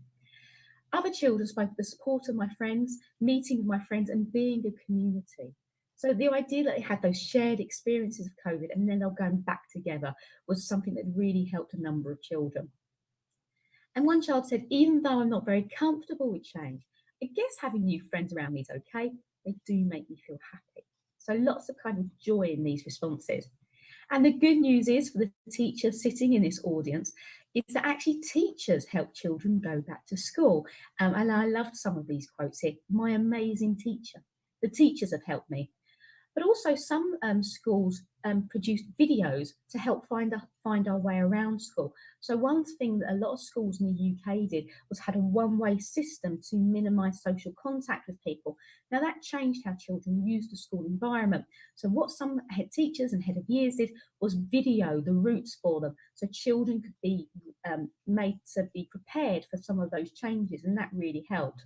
Other children spoke of the support of my friends, meeting with my friends, and being a community. So the idea that they had those shared experiences of COVID and then they're going back together was something that really helped a number of children. And one child said, even though I'm not very comfortable with change, I guess having new friends around me is okay. They do make me feel happy. So lots of kind of joy in these responses. And the good news is for the teachers sitting in this audience is that actually teachers help children go back to school. And I loved some of these quotes here. My amazing teacher. The teachers have helped me. But also some schools produced videos to help find our way around school. So one thing that a lot of schools in the UK did was had a one-way system to minimise social contact with people. Now that changed how children used the school environment. So what some head teachers and head of years did was video the routes for them, so children could be made to be prepared for some of those changes, and that really helped.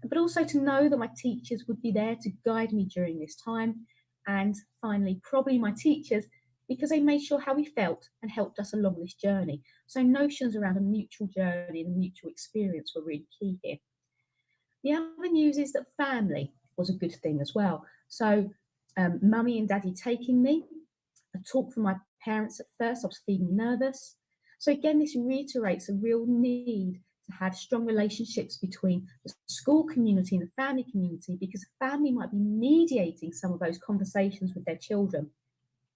But also to know that my teachers would be there to guide me during this time. And finally, probably my teachers, because they made sure how we felt and helped us along this journey. So notions around a mutual journey and a mutual experience were really key here. The other news is that family was a good thing as well. So mummy and daddy taking me, a talk from my parents at first, I was feeling nervous. So again, this reiterates a real need to have strong relationships between the school community and the family community, because the family might be mediating some of those conversations with their children.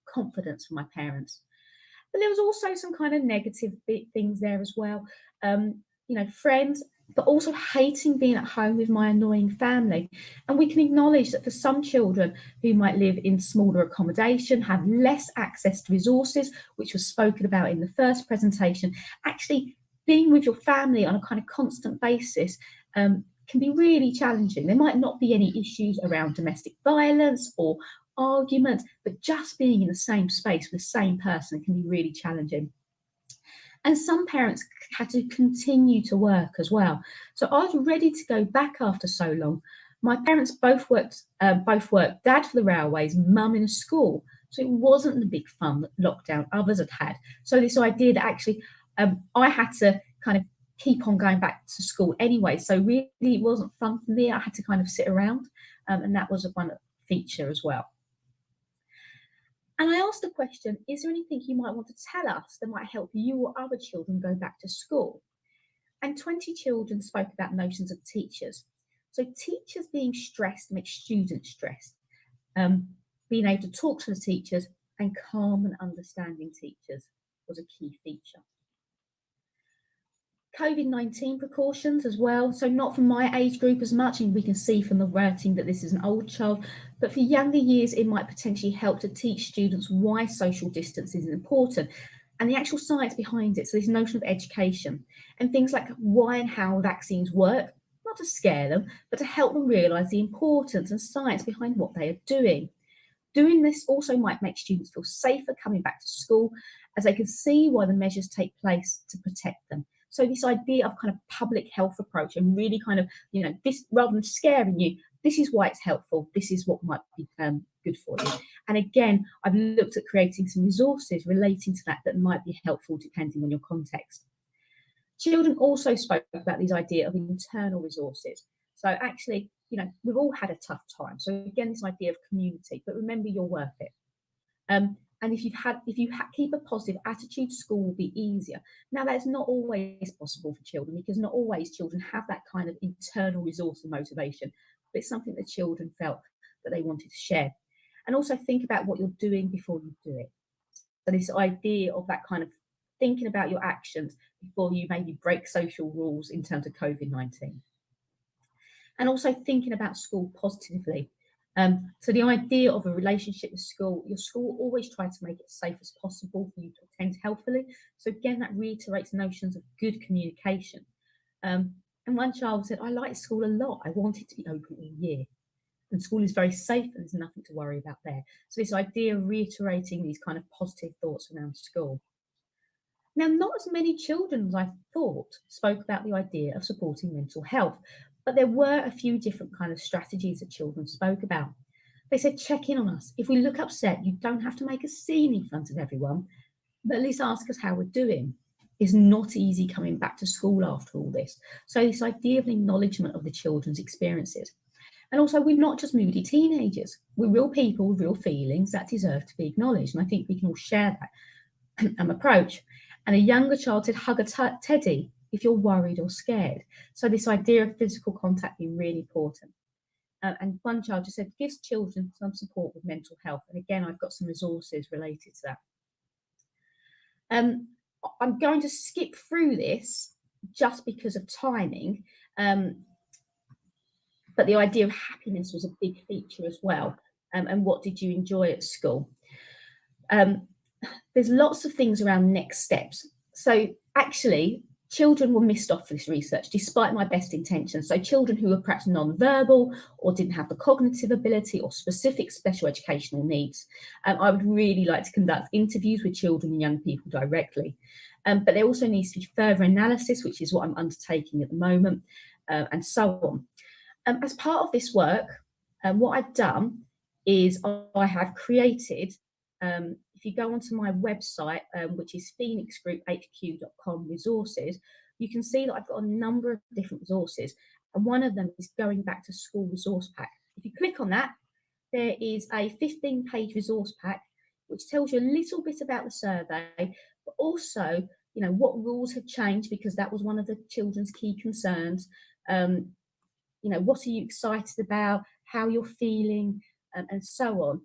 Confidence from my parents. But there was also some kind of negative things there as well. Friends, but also hating being at home with my annoying family. And we can acknowledge that for some children who might live in smaller accommodation, have less access to resources, which was spoken about in the first presentation, actually being with your family on a kind of constant basis can be really challenging. There might not be any issues around domestic violence or arguments, but just being in the same space with the same person can be really challenging. And some parents had to continue to work as well. So I was ready to go back after so long. My parents both worked, dad for the railways, mum in a school. So it wasn't the big fun that lockdown others had had. So this idea that actually I had to kind of keep on going back to school anyway. So really it wasn't fun for me. I had to kind of sit around, and that was one feature as well. And I asked the question, is there anything you might want to tell us that might help you or other children go back to school? And 20 children spoke about notions of teachers. So teachers being stressed makes students stressed. Being able to talk to the teachers and calm and understanding teachers was a key feature. Covid-19 precautions as well. So not for my age group as much, and we can see from the writing that this is an old child, but for younger years, it might potentially help to teach students why social distance is important and the actual science behind it. So this notion of education and things like why and how vaccines work, not to scare them, but to help them realise the importance and science behind what they are doing. Doing this also might make students feel safer coming back to school, as they can see why the measures take place to protect them. So this idea of kind of public health approach and really kind of, this rather than scaring you, this is why it's helpful. This is what might be good for you. And again, I've looked at creating some resources relating to that might be helpful depending on your context. Children also spoke about this idea of internal resources. So actually, we've all had a tough time. So again, this idea of community, but remember you're worth it. And if you keep a positive attitude, school will be easier. Now, that's not always possible for children, because not always children have that kind of internal resource and motivation, but it's something that children felt that they wanted to share. And also think about what you're doing before you do it. So this idea of that kind of thinking about your actions before you maybe break social rules in terms of COVID-19. And also thinking about school positively. So the idea of a relationship with school, your school always try to make it as safe as possible for you to attend healthily. So again, that reiterates notions of good communication. And one child said, I like school a lot. I want it to be open all year. And school is very safe and there's nothing to worry about there. So this idea of reiterating these kind of positive thoughts around school. Now, not as many children as I thought spoke about the idea of supporting mental health, but there were a few different kind of strategies that children spoke about. They said, check in on us. If we look upset, you don't have to make a scene in front of everyone, but at least ask us how we're doing. It's not easy coming back to school after all this. So this idea of acknowledgement of the children's experiences. And also, we're not just moody teenagers. We're real people with real feelings that deserve to be acknowledged. And I think we can all share that approach. And a younger child said, hug a teddy if you're worried or scared. So this idea of physical contact being really important. And one child just said, gives children some support with mental health. And again, I've got some resources related to that. I'm going to skip through this just because of timing. But the idea of happiness was a big feature as well. And what did you enjoy at school? There's lots of things around next steps. So actually, children were missed off for this research, despite my best intentions. So children who were perhaps non-verbal or didn't have the cognitive ability or specific special educational needs. I would really like to conduct interviews with children and young people directly. But there also needs to be further analysis, which is what I'm undertaking at the moment, and so on. As part of this work, what I've done is I have created, if you go onto my website, which is phoenixgrouphq.com resources, you can see that I've got a number of different resources. And one of them is going back to school resource pack. If you click on that, there is a 15-page resource pack, which tells you a little bit about the survey, but also, you know, what rules have changed, because that was one of the children's key concerns. You know, what are you excited about, how you're feeling, and so on.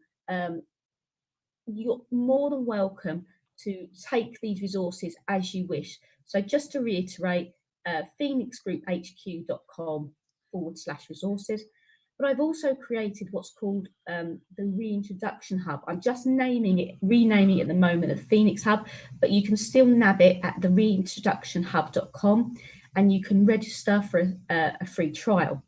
You're more than welcome to take these resources as you wish. So just to reiterate, phoenixgrouphq.com/resources. But I've also created what's called the Reintroduction Hub. I'm just renaming it at the moment as Phoenix Hub, but you can still nab it at the reintroductionhub.com, and you can register for a free trial.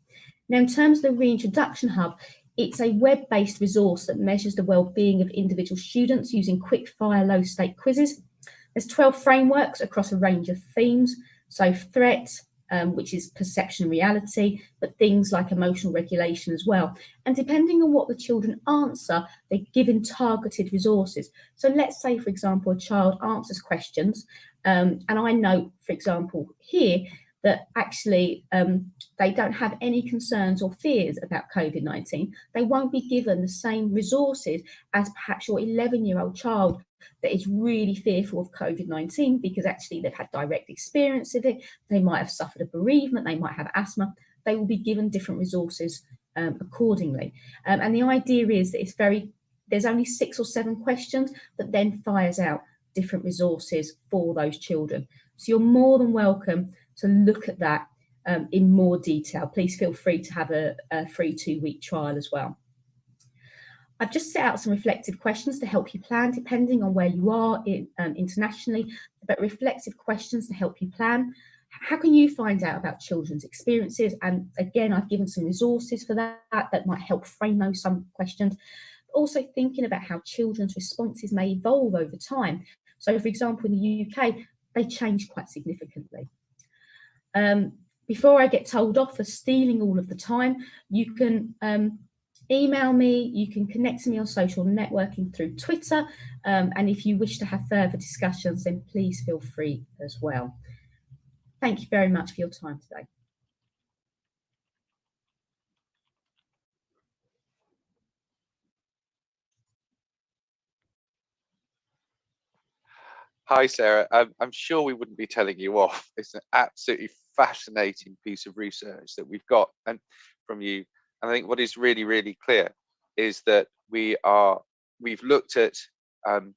Now, in terms of the Reintroduction Hub, it's a web-based resource that measures the well-being of individual students using quick-fire low-stake quizzes. There's 12 frameworks across a range of themes, so threat, which is perception and reality, but things like emotional regulation as well. And depending on what the children answer, they're given targeted resources. So let's say, for example, a child answers questions, and I note, for example, here, that actually they don't have any concerns or fears about COVID-19, they won't be given the same resources as perhaps your 11-year-old child that is really fearful of COVID-19 because actually they've had direct experience of it, they might have suffered a bereavement, they might have asthma. They will be given different resources accordingly. And the idea is that there's only 6 or 7 questions that then fires out different resources for those children. So you're more than welcome to look at that in more detail. Please feel free to have a free 2-week trial as well. I've just set out some reflective questions to help you plan, depending on where you are internationally, but reflective questions to help you plan. How can you find out about children's experiences? And again, I've given some resources for that might help frame some questions. Also thinking about how children's responses may evolve over time. So for example, in the UK, they change quite significantly. Before I get told off for stealing all of the time, you can email me, you can connect to me on social networking through Twitter, and if you wish to have further discussions, then please feel free as well. Thank you very much for your time today. Hi, Sarah. I'm sure we wouldn't be telling you off. It's an absolutely fascinating piece of research that we've got and from you. And I think what is really, really clear is that we've looked at the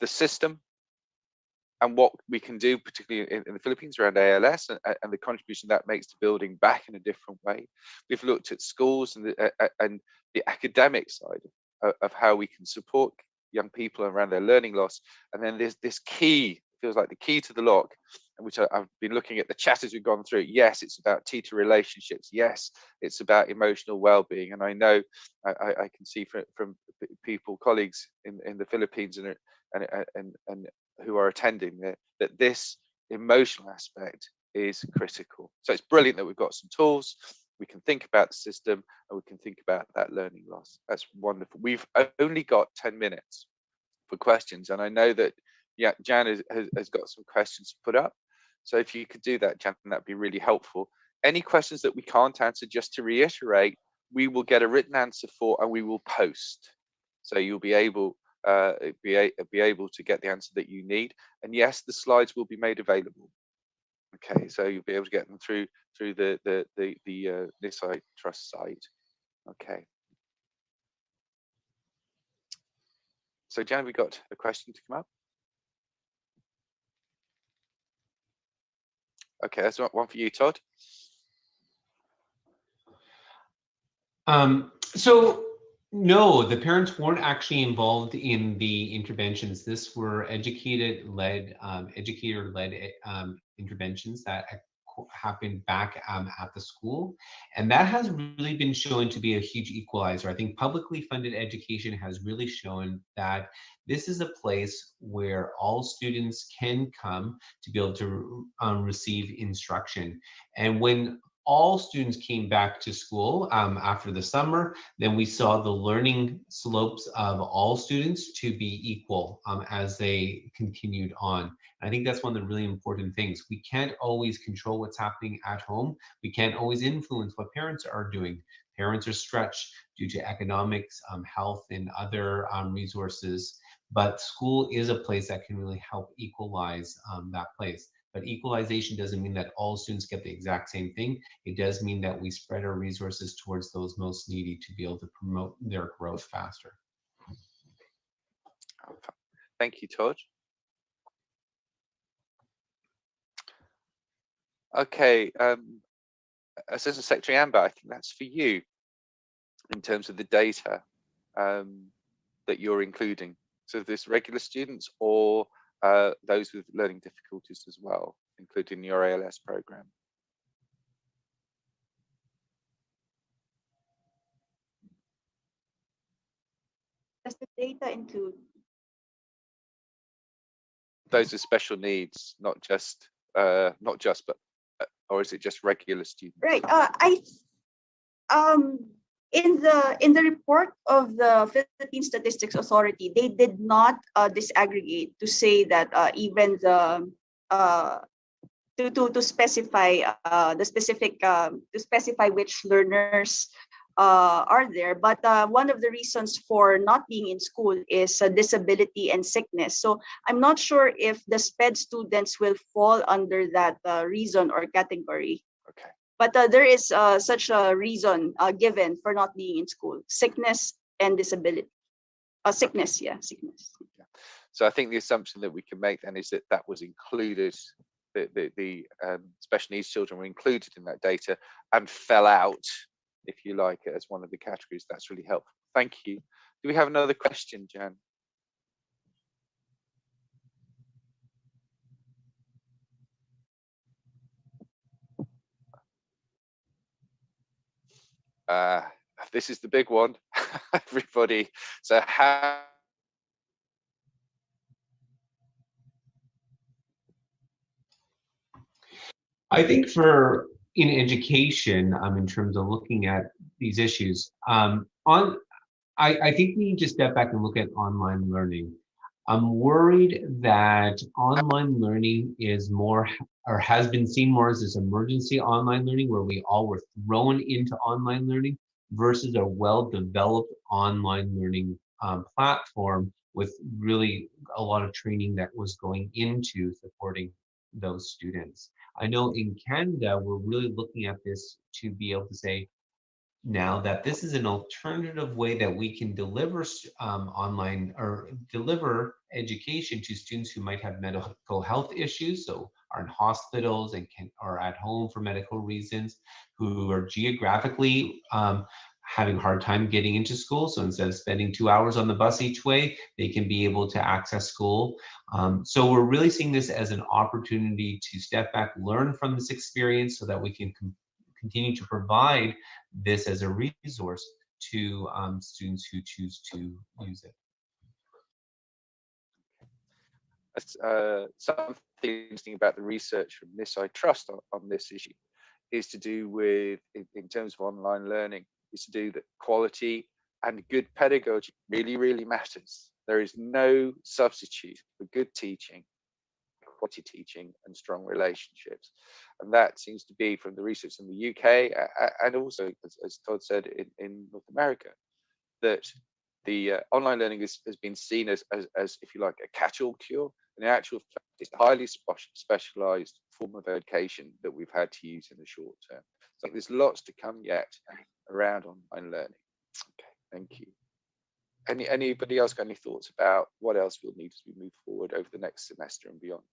system and what we can do, particularly in the Philippines around ALS and the contribution that makes to building back in a different way. We've looked at schools and the academic side of how we can support young people around their learning loss. And then there's this key, feels like the key to the lock, which I've been looking at the chat as we've gone through. Yes, it's about teacher relationships. Yes, it's about emotional well-being. And I know I can see from people, colleagues in the Philippines and who are attending that this emotional aspect is critical. So it's brilliant that we've got some tools. we can think about the system, and we can think about that learning loss. That's wonderful. We've only got 10 minutes for questions, and I know that Jan has got some questions to put up. So if you could do that, Jan, that'd be really helpful. Any questions that we can't answer, just to reiterate, we will get a written answer for, and we will post. So you'll be able to get the answer that you need. And yes, the slides will be made available. Okay, so you'll be able to get them through the Nisai Trust site. Okay. So Jan, we got a question to come up. Okay, that's one for you, Todd. So no, the parents weren't actually involved in the interventions. This were educator-led interventions that happened back at the school, and that has really been shown to be a huge equalizer. I think publicly funded education has really shown that this is a place where all students can come to be able to receive instruction. And when all students came back to school after the summer, then we saw the learning slopes of all students to be equal as they continued on. I think that's one of the really important things. We can't always control what's happening at home. We can't always influence what parents are doing. Parents are stretched due to economics, health, and other resources. But school is a place that can really help equalize that place. But equalization doesn't mean that all students get the exact same thing. It does mean that we spread our resources towards those most needy to be able to promote their growth faster. Thank you, Todd. Okay, Assistant Secretary Amber, I think that's for you in terms of the data that you're including. So this regular students or those with learning difficulties as well, including your ALS program. Does the data include those with special needs, not just but or is it just regular students? right? In the report of the Philippine Statistics Authority, they did not disaggregate to say that even the to specify the specific to specify which learners are there. But one of the reasons for not being in school is disability and sickness. So I'm not sure if the SPED students will fall under that reason or category. Okay. But there is such a reason given for not being in school: sickness and disability. Sickness, yeah, sickness. Yeah. So I think the assumption that we can make then is that that was included. The special needs children were included in that data and fell out, if you like, as one of the categories. That's really helpful. Thank you. Do we have another question, Jan? This is the big one, everybody. So how I think in education, in terms of looking at these issues, I think we need to step back and look at online learning. I'm worried that online learning is more, or has been seen more as this emergency online learning where we all were thrown into online learning versus a well-developed online learning platform with really a lot of training that was going into supporting those students. I know in Canada, we're really looking at this to be able to say, now that this is an alternative way that we can deliver online or deliver education to students who might have medical health issues, so are in hospitals and are at home for medical reasons, who are geographically having a hard time getting into school. So instead of spending 2 hours on the bus each way, they can be able to access school. So we're really seeing this as an opportunity to step back, learn from this experience so that we can continue to provide this as a resource to students who choose to use it. Something interesting about the research from Nisai Trust on this issue is to do with, in terms of online learning, is to do that quality and good pedagogy really, really matters. There is no substitute for good teaching, quality teaching, and strong relationships. And that seems to be from the research in the UK, and also, as Todd said, in North America, that the online learning has been seen as, if you like, a catch-all cure. In actual fact, it's a highly specialized form of education that we've had to use in the short term. So there's lots to come yet around online learning. Okay, thank you. Anybody else got any thoughts about what else we'll need as we move forward over the next semester and beyond?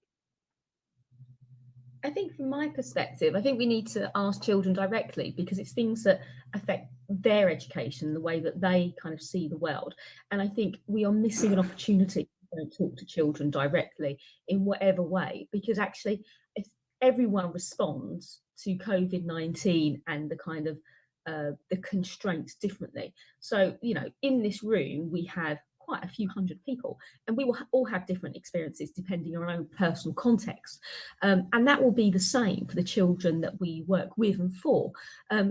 I think from my perspective, I think we need to ask children directly, because it's things that affect their education, the way that they kind of see the world. And I think we are missing an opportunity to talk to children directly in whatever way, because actually if everyone responds to COVID-19 and the kind of the constraints differently. So, you know, in this room, we have quite a few hundred people, and we will all have different experiences depending on our own personal context, and that will be the same for the children that we work with and for.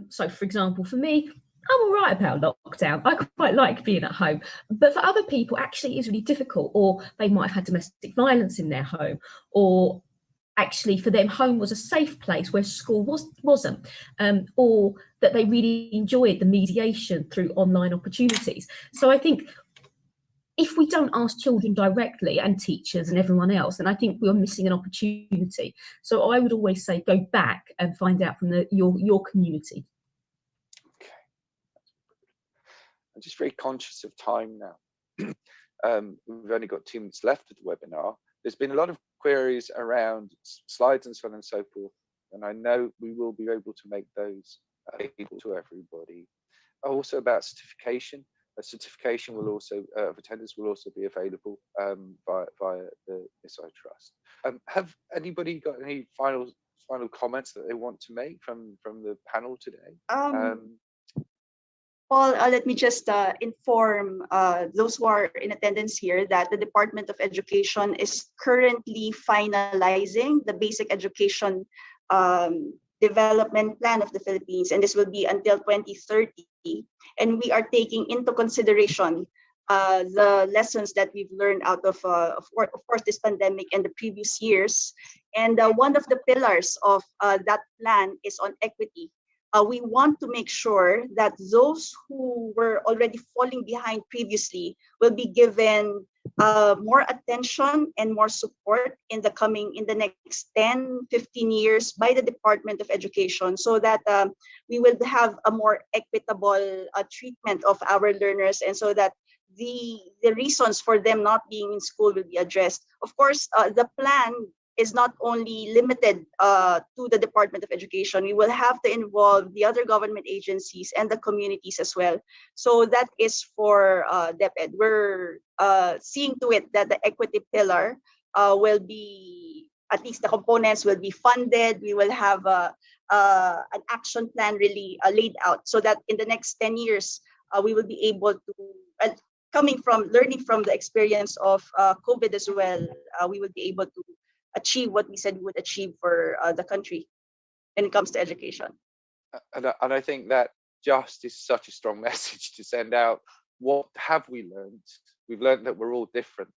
So for example, for me, I'm all right about lockdown. I quite like being at home, but for other people actually it's really difficult, or they might have had domestic violence in their home, or actually for them home was a safe place where school wasn't, or that they really enjoyed the mediation through online opportunities. So I think if we don't ask children directly, and teachers and everyone else, then I think we're missing an opportunity. So I would always say go back and find out from your community. Okay. I'm just very conscious of time now. We've only got 2 minutes left of the webinar. There's been a lot of queries around slides and so on and so forth, and I know we will be able to make those available to everybody. Also about certification. A certification will also of attendance will also be available via the Nisai Trust. Have anybody got any final comments that they want to make from the panel today? Paul, let me just inform those who are in attendance here that the Department of Education is currently finalizing the basic education development plan of the Philippines, and this will be until 2030. And we are taking into consideration the lessons that we've learned out of course, this pandemic and the previous years. And one of the pillars of that plan is on equity. We want to make sure that those who were already falling behind previously will be given more attention and more support in the next 10, 15 years by the Department of Education, so that we will have a more equitable treatment of our learners, and so that the reasons for them not being in school will be addressed. Of course, the plan is not only limited to the Department of Education. We will have to involve the other government agencies and the communities as well. So that is for DepEd. We're seeing to it that the equity pillar will be, at least the components will be funded. We will have an action plan really laid out, so that in the next 10 years, we will be able to, learning from the experience of COVID as well, we will be able to achieve what we said we would achieve for the country when it comes to education. And I think that just is such a strong message to send out. What have we learned? We've learned that we're all different,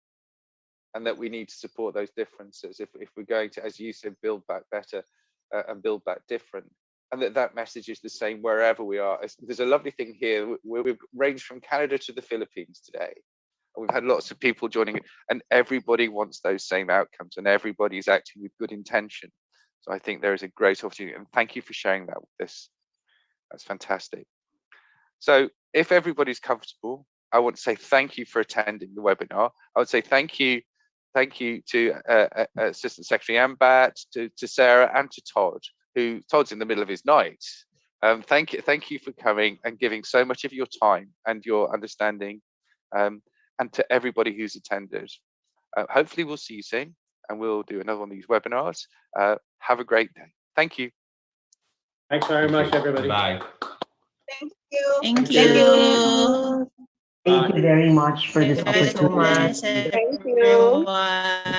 and that we need to support those differences if we're going to, as you said, build back better and build back different. And that message is the same wherever we are. There's a lovely thing here. We've ranged from Canada to the Philippines today. We've had lots of people joining, and everybody wants those same outcomes, and everybody's acting with good intention. So I think there is a great opportunity, and thank you for sharing that with us. That's fantastic. So if everybody's comfortable, I want to say thank you for attending the webinar. I would say thank you to Assistant Secretary Ambat, to Sarah, and to Todd, who Todd's in the middle of his night. Thank you for coming and giving so much of your time and your understanding. And to everybody who's attended. Hopefully we'll see you soon, and we'll do another one of these webinars. Have a great day. Thank you. Thanks very much, everybody. Bye. Thank you. Thank you. Thank you very much for this Thank you so much, opportunity. Thank you. everyone.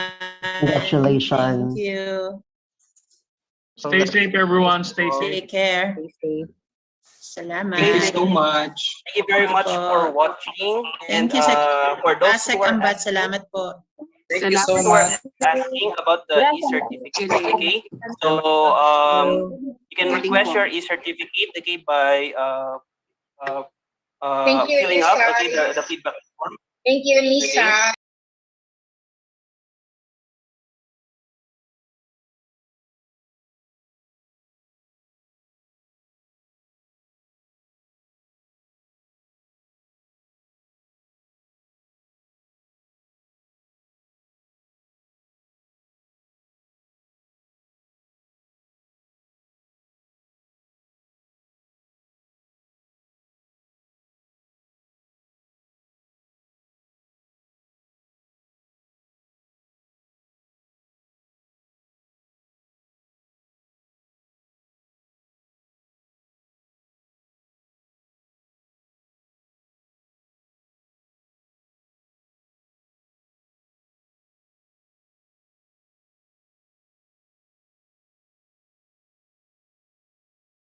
Congratulations. Thank you. Stay safe, everyone. Stay safe. Take care. Stay safe. Salamat. Thank you so much. Thank you very much for watching. And Thank you, for those Asek who are Ambat, asking, salamat po. Thank you so much. asking about the e-certificate, okay? So you can request your e-certificate, okay, by Thank you, filling up, Lisa. okay, the feedback form. Thank you, Lisa.